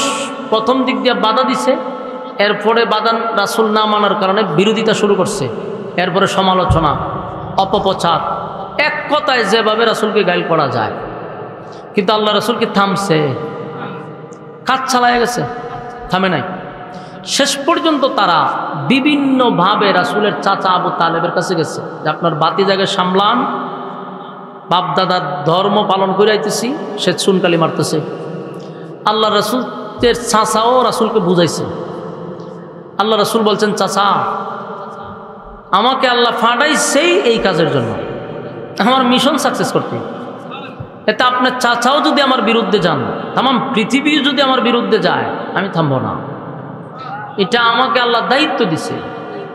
প্রথম দিক দিয়ে বাধা দিছে, এরপরে বাধা রাসূল না মানার কারণে বিরোধিতা শুরু করছে, এরপরে সমালোচনা, অপপ্রচার, এক কথায় যেভাবে রাসূলকে গাইল করা যায়। কিন্তু আল্লাহ রাসূল কি থামছে? কাজ চালায় গেছে, থামে নাই। শেষ পর্যন্ত তারা বিভিন্নভাবে রাসূলের চাচা আবু তালেবের কাছে গেছে যে আপনার বাতি জায়গায় সামলান, বাপদাদার ধর্ম পালন করে আইতেছি, সে চুনকালি মারতেছে। আল্লাহ রাসূলের চাচাও রাসূলকে বুঝাইছে। আল্লাহ রাসূল বলছেন, চাচা আমাকে আল্লাহ ফাটাইছেই এই কাজের জন্য, আমার মিশন সাকসেস করতে। এতে আপনার চাচাও যদি আমার বিরুদ্ধে যান, তামাম পৃথিবী যদি আমার বিরুদ্ধে যায়, আমি থামবো না। এটা আমাকে আল্লাহ দায়িত্ব দিছে,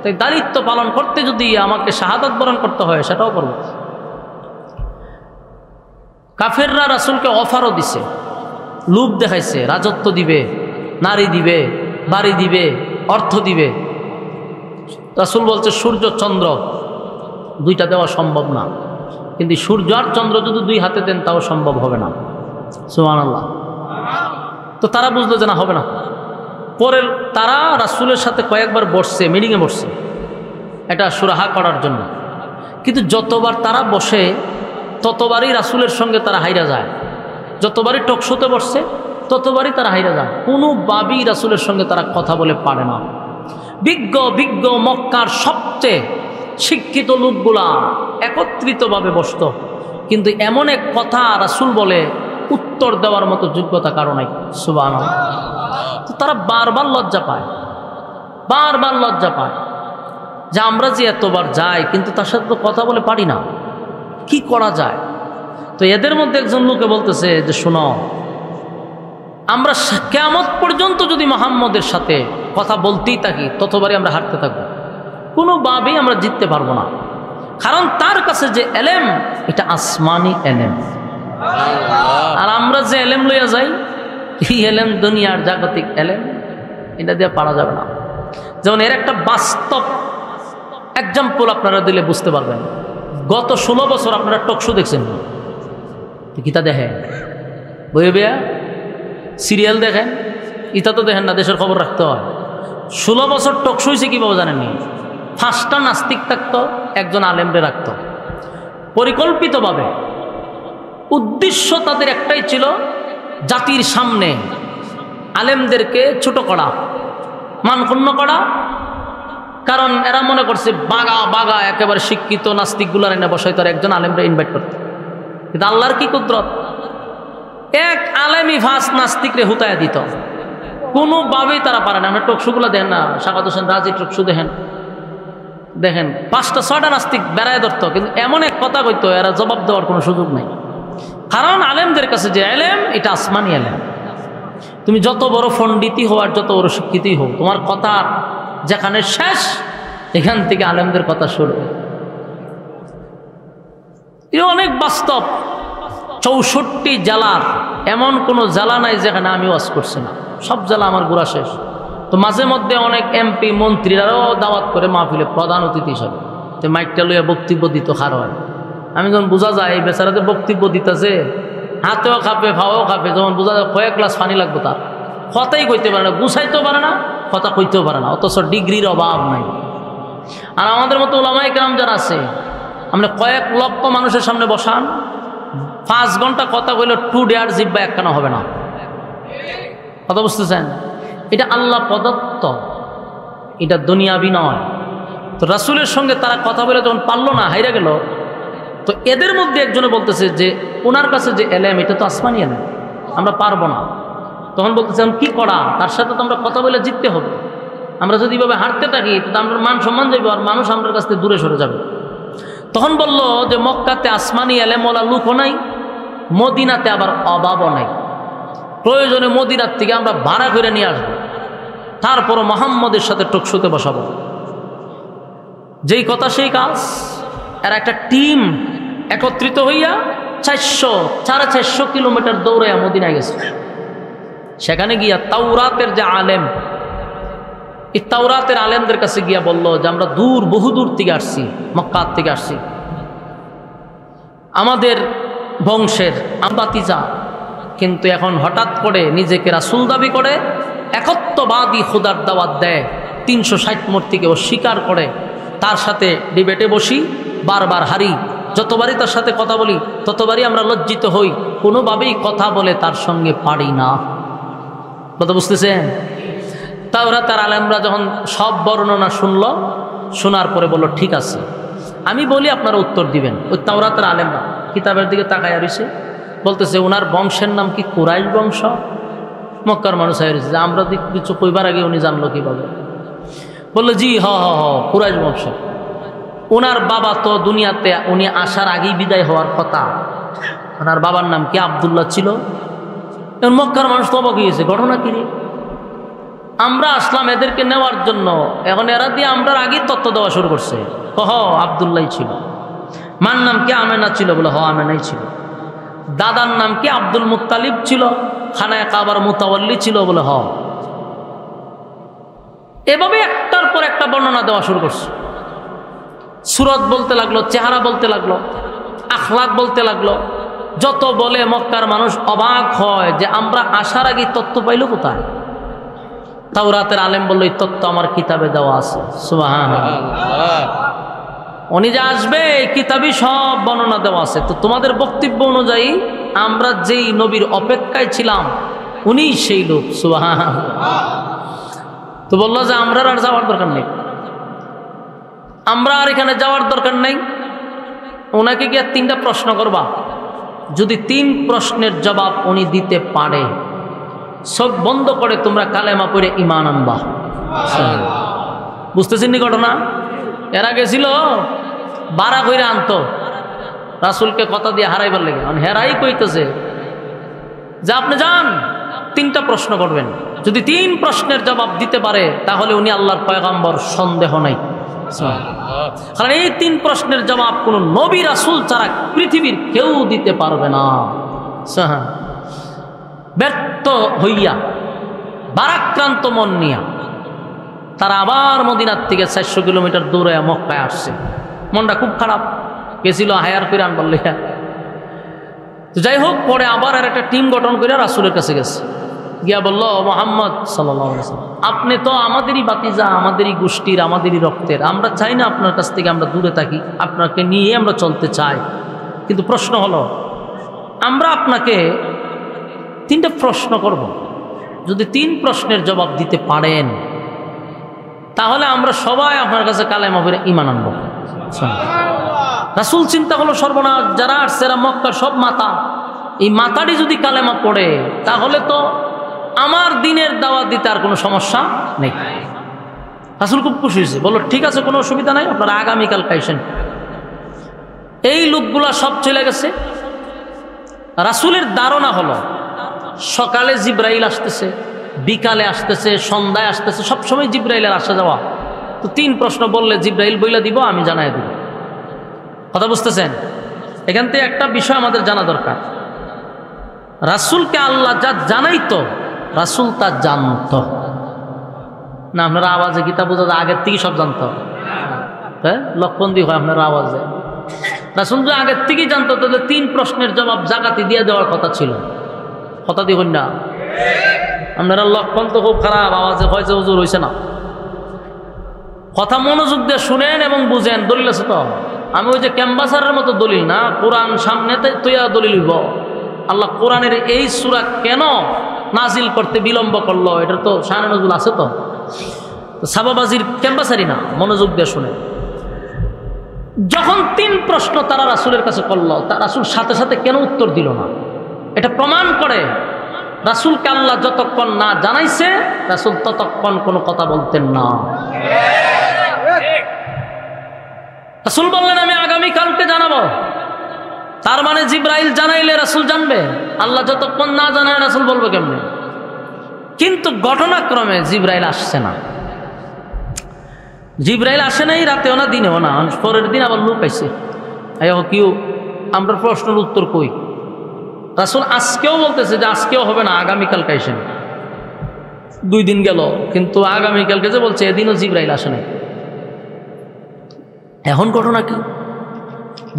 তাই দায়িত্ব পালন করতে যদি আমাকে শাহাদাত বরণ করতে হয় সেটাও করব। কাফেররা রাসূলকে অফারও দিছে, লোভ দেখাইছে, রাজত্ব দিবে, নারী দিবে, বাড়ি দিবে, অর্থ দিবে। রাসূল বলছে সূর্য চন্দ্র দুইটা দেওয়া সম্ভব না, কিন্তু সূর্য আর চন্দ্র যদি দুই হাতে দেন তাও সম্ভব হবে না। সুবহানাল্লাহ। তো তারা বুঝলো যে না, হবে না। পরে তারা রাসূলের সাথে কয়েকবার বসছে, মিটিংয়ে বসছে এটা সুরাহা করার জন্য, কিন্তু যতবার তারা বসে ততবারই রাসূলের সঙ্গে তারা হাইরা যায়। যতবারই টকশোতে বসছে ততবারই তারা হাইরা যায়। কোনোভাবেই রাসূলের সঙ্গে তারা কথা বলে পারে না। বিজ্ঞ বিজ্ঞ মক্কার সবচেয়ে শিক্ষিত লোকগুলা একত্রিতভাবে বসত, কিন্তু এমন এক কথা রাসূল বলে উত্তর দেওয়ার মতো যোগ্যতা কারো নাই। সুবহানাল্লাহ। তো তারা বারবার লজ্জা পায়, বারবার লজ্জা পায় যে আমরা যে এতবার যাই কিন্তু তার সাথে তো কথা বলে পারি না, কি করা যায়? তো এদের মধ্যে একজন লোকে বলতেছে যে শোনো, আমরা কিয়ামত পর্যন্ত যদি মুহাম্মদের সাথে কথা বলতেই থাকি ততবারই আমরা হারতে থাকবো, কোনোভাবেই আমরা জিততে পারবো না। কারণ তার কাছে যে এলেম এটা আসমানি এলেম, আর আমরা যে এলেম লইয়া যাই এই এলেম দুনিয়ার জাগতিক এলেম, এটা দিয়ে পারা যাবে না। যেমন এর একটা বাস্তব এক্সাম্পল আপনারা দিলে বুঝতে পারবেন। গত 16 বছর আপনারা টকশো দেখছেন, কিতা দেখেন, বইয়ে বেয়া সিরিয়াল দেখেন, ইতা তো দেখেন না, দেশের খবর রাখতে হয়। 16 বছর টকশো হয়েছে কীভাবে জানেননি? 5টা নাস্তিক থাকতো, একজন আলেমরে রাখত পরিকল্পিতভাবে। উদ্দেশ্য তাদের একটাই ছিল, জাতির সামনে আলেমদেরকে ছোট করা, মানক্ষুণ্ণ করা। কারণ এরা মনে করছে বাগা বাগা একেবারে শিক্ষিত নাস্তিকগুলার এনে বসাই তার একজন আলেমরে ইনভাইট করতে। কিন্তু আল্লাহর কি কুদরত, এক আলেমই ফার্স্ট নাস্তিকরে হুতায় দিত, কোনোভাবেই তারা পারে না। আমরা টকশুগুলো দেখেন না, শাকাত হোসেন রাজি টকশু দেখেন, দেখেন 5টা-6টা নাস্তিক বেড়ায় ধরত, কিন্তু এমন এক কথা কইতো এরা জবাব দেওয়ার কোনো সুযোগ নেই। কারণ আলেমদের কাছে যে এলেম এটা আসমানি এলেম। তুমি যত বড় পণ্ডিতই হও আর যত বড় শিক্ষিতই হও, তোমার কথা যেখানে শেষ এখান থেকে আলেমদের কথা শুরু। এটা অনেক বাস্তব। 64 জেলার এমন কোনো জেলা নাই যেখানে আমি ওয়াজ করছি না, সব জেলা আমার ঘোরা শেষ। তো মাঝে মধ্যে অনেক এমপি মন্ত্রীরাও দাওয়াত করে মাহফিলে প্রধান অতিথি হিসাবে, তো মাইকটা লইয়া বক্তব্য দিত খার হয়। আমি যখন বোঝা যায় এই বেচারাতে বক্তব্য দিতেছে, হাতেও খাপে ফাও খাপে, যখন বোঝা যায় কয়েক গ্লাস পানি লাগবে, তার কথাই কইতে পারে না, গুছাইতেও পারে না, কথা কইতেও পারে না, অথচ ডিগ্রির অভাব নাই। আর আমাদের মতো ওলামায়ে কেরাম যারা আছে, আমরা কয়েক লক্ষ মানুষের সামনে বসান, 5 ঘন্টা কথা কইলে 2 ডেয়ার জিব্বা একখানা হবে না। কথা বুঝতেছেন? এটা আল্লাহ প্রদত্ত, এটা দুনিয়াবি নয়। তো রাসূলের সঙ্গে তারা কথা বলে যখন পারলো না, হাইরা গেল, তো এদের মধ্যে একজনে বলতেছে যে ওনার কাছে যে এলেম এটা তো আসমানি এলেম, আমরা পারবো না। তখন বলতেছে কি করা, তার সাথে তো আমরা কথা বলে জিততে হবে। আমরা যদি এভাবে হারতে থাকি তো আমরা মান সম্মান যাইব, আর মানুষ আমাদের কাছ থেকে দূরে সরে যাবে। তখন বলল যে মক্কাতে আসমানি এলেমওয়ালা লোকও নাই, মদিনাতে আবার অভাবও নাই। প্রয়োজনে মদিনার থেকে আমরা ভাড়া করে নিয়ে আসবো, তারপরও মুহাম্মদের সাথে টকশোতে বসাবো। যেই কথা সেই কাজ। এরা একটা টিম একত্রিত হইয়া 450 কিলোমিটার দৌড়াইয়া মদিনায় গেছে। সেখানে গিয়া তাওরাতের যে আলেম, এই তাওরাতের আলেমদের কাছে গিয়া বলল যে আমরা বহু দূর থেকে আসছি, মক্কা থেকে আসছি, আমাদের বংশের আবাতিজা, কিন্তু এখন হঠাৎ করে নিজেকে রাসূল দাবি করে, একত্ববাদী খোদার দাওয়াত দেয়, 360 মূর্তিকে অস্বীকার করে। তার সাথে ডিবেটে বসি, বারবার হারি, যতবারই তার সাথে কথা বলি ততবারই আমরা লজ্জিত হই, কোনোভাবেই কথা বলে তার সঙ্গে পারি না। কথা বুঝতেছেন? তাওরাতের আলেমরা যখন সব বর্ণনা শুনলো, শোনার পরে বলল ঠিক আছে, আমি বলি আপনারা উত্তর দিবেন। ওই তাওরাতের আলেমরা কিতাবের দিকে তাকায় রইছে, বলতেছে ওনার বংশের নাম কি কুরাইশ বংশ? মক্কার মানুষ হয়ে রয়েছে যে আমরা কিছু কইবার আগে উনি জানলো কিভাবে? বললো জি হ হ হ কুরাইশ বংশ। ওনার বাবা তো দুনিয়াতে উনি আসার আগেই বিদায় হওয়ার কথা। ওনার বাবার নাম কি আব্দুল্লাহ ছিল। এখন মক্কার মানুষ তো অবাক হয়েছে, ঘটনা কি রে? আমরা আসলাম এদেরকে নেওয়ার জন্য, এখন এরা দিয়ে আমরা আগেই তত্ত্ব দেওয়া শুরু করছে। হ আব্দুল্লাহ ছিল। মার নাম কি আমেনা ছিল? বলে হ আমেনাই ছিল। দাদার নাম কি আব্দুল মুত্তালিব ছিল, খানায় কাবার মুতাওয়াল্লি ছিল? বলে হ। এভাবে একটার পর একটা বর্ণনা দেওয়া শুরু করছে। সুরত বলতে লাগলো, চেহারা বলতে লাগলো, আখলাক বলতে লাগলো। যত বলে মক্কার মানুষ অবাক হয় যে আমরা আসার আগে তত্ত্ব পাইল কোথায়? তাওরাতের আলেম বলল এই তত্ত্ব আমার কিতাবে দেওয়া আছে। সুবহানাল্লাহ। উনি যে আসবে এই কিতাবই সব বর্ণনা দেওয়া আছে। তো তোমাদের বক্তব্য অনুযায়ী আমরা যেই নবীর অপেক্ষায় ছিলাম উনি সেই লোক। সুবহানাল্লাহ। তো বললো যে আমরা আর যাওয়ার দরকার নেই, আমরা আর এখানে যাওয়ার দরকার নেই। ওনাকে গিয়ে 3টা প্রশ্ন করবা, যদি 3 প্রশ্নের জবাব উনি দিতে পারে সব বন্ধ করে তোমরা কালেমা পড়ে ঈমান আনবা। বুঝতেছেন নি ঘটনা? এরা গেছিল বাড়া কইরা আনতো রাসূলকে কথা দিয়ে হারাইবার লেগে। হেরাই কইতেছে যে আপনি যান 3টা প্রশ্ন করবেন, যদি 3 প্রশ্নের জবাব দিতে পারে তাহলে উনি আল্লাহর পয়গম্বর, সন্দেহ নাই। কারণ এই 3 প্রশ্নের জবাব কোন নবী রাসূল ছাড়া পৃথিবীর কেউ দিতে পারবে না। ব্যর্থ হইয়া বারাক্রান্ত মন নিয়া তারা আবার মদিনার থেকে 400 কিলোমিটার দূরে মক্কায় আসছে। মনটা খুব খারাপ, গেছিল হায়ার করে আনবার লেখা। যাই হোক, পরে আবার আর একটা টিম গঠন করে রাসূলের কাছে গেছে, গিয়া বলল মুহাম্মদ সাল্লাল্লাহু আলাইহি ওয়াসাল্লাম, আপনি তো আমাদেরই বাতিজা, আমাদেরই গোষ্ঠীর, আমাদেরই রক্তের, আমরা চাই না আপনার কাছ থেকে আমরা দূরে থাকি, আপনাকে নিয়ে আমরা চলতে চাই। কিন্তু প্রশ্ন হলো আমরা আপনাকে 3টা প্রশ্ন করব, যদি 3 প্রশ্নের জবাব দিতে পারেন তাহলে আমরা সবাই আপনার কাছে কালেমা পড়ে ঈমান আনবো। রাসূল চিন্তা হলো সর্বনাশ, যারা আসছে এরা মক্কার সব মাতা, এই মাতাটি যদি কালেমা পড়ে তাহলে তো আমার দিনের দাওয়াত দিতে আর কোনো সমস্যা নেই। রাসূল খুব খুশি হয়েছে, বললো ঠিক আছে কোনো অসুবিধা নাই, আপনারা আগামীকাল খাইছেন। এই লোকগুলা সব চলে গেছে। রাসূলের ধারণা হলো সকালে জিব্রাইল আসতেছে, বিকালে আসতেছে, সন্ধ্যায় আসতেছে, সবসময় জিব্রাইলের আসা যাওয়া। তো 3 প্রশ্ন বললে জিব্রাইল বইলা দিব, আমি জানাই দিব। কথা বুঝতেছেন? এখান থেকে একটা বিষয় আমাদের জানা দরকার, রাসূলকে আল্লাহ যা জানাইতো রাসূল তা জানতো না। আপনারা আওয়াজে গীতা বোঝা আগের থেকেই সব জানতো, হ্যাঁ লক্ষণ দিয়ে হয় আপনার আওয়াজে। রাসূল যে আগের থেকেই জানতো তাহলে 3 প্রশ্নের জবাব জাকাতি দিয়ে দেওয়ার কথা ছিল। কথা দিয়ে না আপনারা, লক্ষণ তো খুব খারাপ, আওয়াজে হয়েছে হুজুর হয়েছে না। কথা মনোযোগ দিয়ে শুনেন এবং বুঝেন। দলিল আছে তো, আমি ওই যে ক্যাম্বাসারের মতো দলিল না, কোরআন সামনে তৈয়া দলিল হইব। আল্লাহ কোরআনের এই সূরা কেন নাজিল করতে বিলম্ব করলো, এটা তো শানে নজরুল আছে তো, সাবাবাজির ক্যাম্বাসারি না, মনোযোগ দিয়ে শুনে। যখন 3 প্রশ্ন তারা রাসূলের কাছে করলো, তার রাসূল সাথে সাথে কেন উত্তর দিল না? এটা প্রমাণ করে রাসূলকে আল্লাহ যতক্ষণ না জানাইছে রাসূল ততক্ষণ কোনো কথা বলতেন না। রাসূল বললেন আমি আগামীকালকে জানাবো। তার মানে জিব্রাইল জানাইলে রাসূল জানবে, আল্লাহ যতক্ষণ না জানায় রাসূল বলবে কেমনে? কিন্তু ঘটনাক্রমে জিব্রাইল আসছে না। জিব্রাইল আসে নাই রাতেও না দিনেও না, পরের দিন আবার লোক আইছে, কেউ আমরা প্রশ্নের উত্তর কই? রাসূল আজকেও বলতেছে যে আজকেও হবে না, আগামীকাল কাইছেন। 2 দিন গেল, কিন্তু আগামীকালকে যে বলছে এদিনও জিব্রাইল আসে নাই। এখন ঘটনা কি?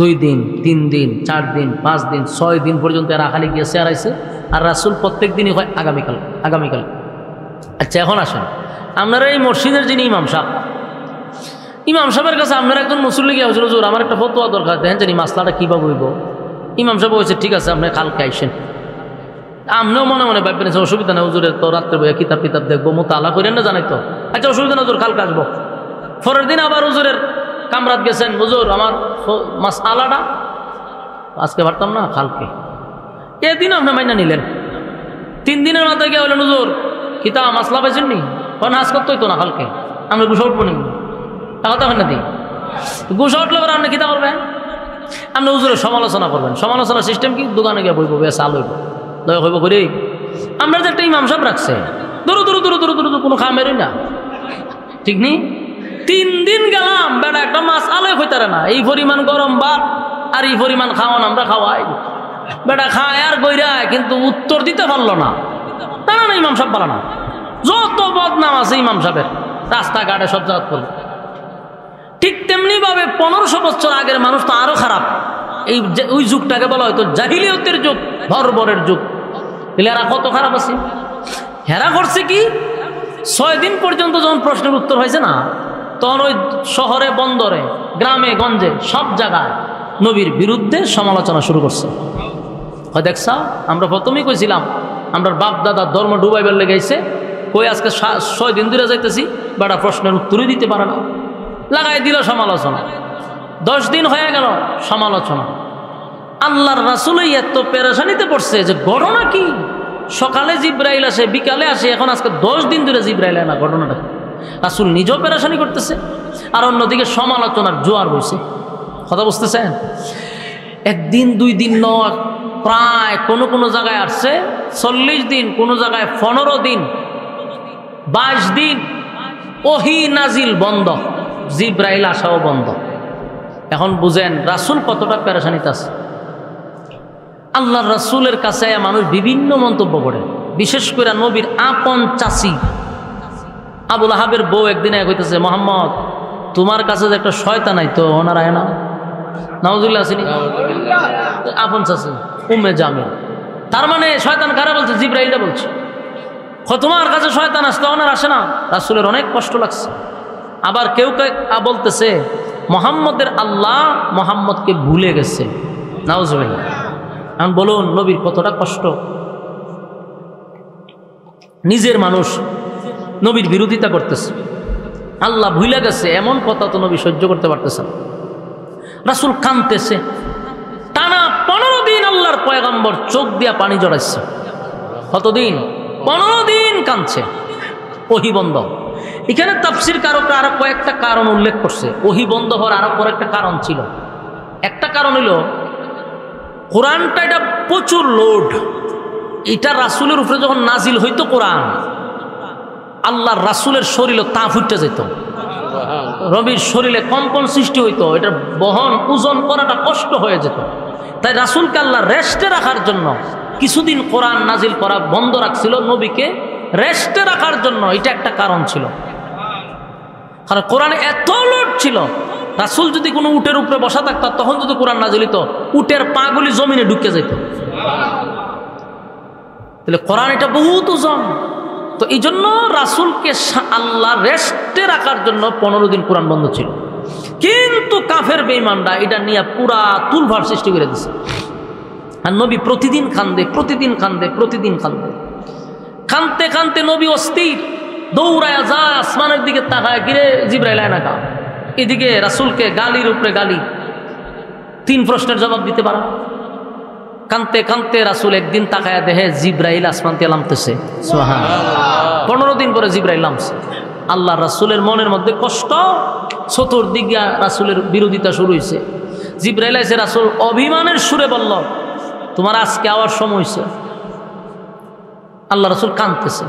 2 দিন, 3 দিন, 4 দিন, 5 দিন, 6 দিন পর্যন্ত এরা খালি গিয়ে চেয়ারাইছে, আর রাসূল প্রত্যেক দিনই হয় আগামীকাল আগামীকাল। আচ্ছা এখন আসেন, আপনারা এই মসজিদের যিনি ইমাম সাহেবের কাছে আপনারা একজন মুসল্লি গিয়ে হুজুর হুজুর আমার একটা ফতোয়া দরকার, দেখেন জানি মাসলাটা কীভাবে হইব। ইমাম সাহেব বলছে ঠিক আছে আপনি কালকে আইসেন। আমনেও মনে মনে ভাববেন অসুবিধা নেই, হুজুরের তো রাত্রে বইয়া কিতাব কিতাব দেখবো, মোতালা করেন না জানাই তো, আচ্ছা অসুবিধা না হুজুর, কালকে আসবো। পরের দিন আবার হুজুরের কামরাত গেছেন, হুজুর আমার মাস আলাটা আজকে পারতাম না, কালকে। এদিন আপনি মাইনা নিলেন। 3 দিনের মাথায় গিয়ে বললেন হুজুর কিতাব মাসলা পাইছেন নি, কারণ আজ করতে হইতো না, কালকে আমরা গুছা উঠবো নি, কথা হয় না দিই গুছা উঠলে পরে আপনি কিতাব করবেন, আপনি হুজুরের সমালোচনা করবেন। সমালোচনা সিস্টেম কি? দোকানে গিয়ে বইব, বেশ আল হইব, দয়া হইব করি। আমরা যে একটা ইমাম সাহেব রাখছে, দূর দূর দূর দূর দূর কোনো খামেরই না, ঠিক নেই। 3 দিন গেলাম, বেটা একটা মাছ আলোয় হইতারে না, এই পরিমাণ গরম ভাত আর এই পরিমাণ খাওয়ান আমরা খাওয়াই, বেটা খায় আর গইরায়, কিন্তু উত্তর দিতে পারলো না। না না ইমাম সাহেব বলা না, যত বদনাম আছে ইমাম সাহেবের রাস্তাঘাটে সব জায়গা করবে। ঠিক তেমনি ভাবে 1500 বছর আগের মানুষ তো আরো খারাপ। এই ওই যুগটাকে বলা হয়তো জাহিলিয়তের যুগ, বর্বরের যুগ। এরা কত খারাপ আছে, হেরা করছে কি 6 দিন পর্যন্ত যখন প্রশ্নের উত্তর হয়েছে না, তখন ওই শহরে বন্দরে গ্রামে গঞ্জে সব জায়গায় নবীর বিরুদ্ধে সমালোচনা শুরু করছে। হয় দেখছা, আমরা প্রথমেই কইছিলাম আমরা বাপ দাদা ধর্ম ডুবাইবার লেগেছে, কই আজকে 6 দিন ধরে যাইতেছি, বেটা প্রশ্নের উত্তরই দিতে পারে না, লাগাই দিল সমালোচনা। 10 দিন হয়ে গেল সমালোচনা। আল্লাহর রাসূলই এত পেরেশানিতে পড়ছে যে ঘটনা কি, সকালে জিব্রাইল আসে, বিকালে আসে, এখন আজকে 10 দিন ধরে জিব্রাইল না, ঘটনাটা রাসূল নিজেও পেরেশানি করতেছে, আর অন্যদিকে সমালোচনার জোয়ার বইছে। কথা বুঝতেছেন? 1 দিন 2 দিন নয়, প্রায় কোনো জায়গায় আসছে 40 দিন, কোনো জায়গায় 15 দিন, 22 দিন ওহী নাজিল বন্ধ, জিব্রাইল আসাও বন্ধ। এখন বুঝেন রাসূল কতটা পেরেশানিতে আছে। আল্লাহর রাসূলের কাছে মানুষ বিভিন্ন মন্তব্য করে, বিশেষ করে নবীর আপন চাচি আবু লাহাবের বউ একদিন কইতেছে, মোহাম্মদ তোমার কাছে যে একটা শয়তান আইতো, ওনার আয় না, নাউজুবিল্লাহ আসেনি, আপন চাচি উম্মে জামিল। তার মানে শয়তান কারা বলছে? জিব্রাইলটা বলছে, তোমার কাছে শয়তান আসতো, ওনার আসে না। রাসূলের অনেক কষ্ট লাগছে। আবার কেউ বলতেছে মোহাম্মদের আল্লাহ মোহাম্মদকে ভুলে গেছে, নাউজুবিল্লাহ। এখন বলুন নবীর কতটা কষ্ট। নিজের মানুষ নবীর বিরোধিতা করতেছে, আল্লাহ ভুলে গেছে, এমন কথা তো নবী সহ্য করতে পারতেছে না। রাসূল কাঁদতেছে, টানা 15 দিন আল্লাহর পয়গম্বর চোখ দিয়া পানি জড়াইছে। কতদিন? 15 দিন কাঁদছে, ওহী বন্ধ। এখানে তাফসীর কারকরা আরো কয়েকটা কারণ উল্লেখ করছে। ওহী বন্ধ হওয়ার আরো কয়েকটা কারণ ছিল। একটা কারণ হইল কোরআনটা এটা প্রচুর লোড, এটা রাসূলের উপরে যখন নাজিল হইতো কোরআন, আল্লাহর রাসূলের শরীরে তাপ উঠতে যেত, রবির শরীরে কম্পন সৃষ্টি হইতো, এটার বহন ওজন করাটা কষ্ট হয়ে যেত। তাই রাসূলকে আল্লাহ রেস্টে রাখার জন্য কিছুদিন কোরআন নাজিল করা বন্ধ রাখছিল, নবীকে রেস্টে রাখার জন্য। এটা একটা কারণ ছিল, কারণ কোরআনে এত লোড ছিল, রাসূল যদি কোনো উটের উপরে বসা থাকত, তখন যদি কোরআন নাজিল হইতো, উটের পাগুলি জমিনে ঢুকে যেত। তাহলে কোরআন এটা বহুত ওজন। তো এই জন্য রাসূলকে আল্লাহ রেস্টে রাখার জন্য 15 দিন কোরআন বন্ধ ছিল। কিন্তু কাফের বেঈমানরা এটা নিয়ে পুরা তুলভার সৃষ্টি করে দিছে। আর নবী প্রতিদিন কান্দে, প্রতিদিন কান্দে, প্রতিদিন কান্দে। কানতে কানতে নবী অস্থির, দৌড়ায় যা আসমানের দিকে তাকায়, গিরে জিব্রাইল আয় না কা। এদিকে রাসূলকে গালির উপরে গালি, 3 প্রশ্নের জবাব দিতে পারা। কানতে কানতে রাসূল একদিন তাকায় দেখে জিব্রাইল আসমান থেকে নামতেছে। সুবহানাল্লাহ। 15 দিন পরে জিব্রাইল নামছে। আল্লাহ রাসূলের মনের মধ্যে কষ্ট, চতুর্দিকে রাসূলের বিরোধিতা শুরু হয়েছে। জিব্রাইল এসে রাসূল অভিমানের সুরে বলল, তোমার আজকে আওয়ার সময় হয়েছে। আল্লাহ রাসূল কাঁদতেছে।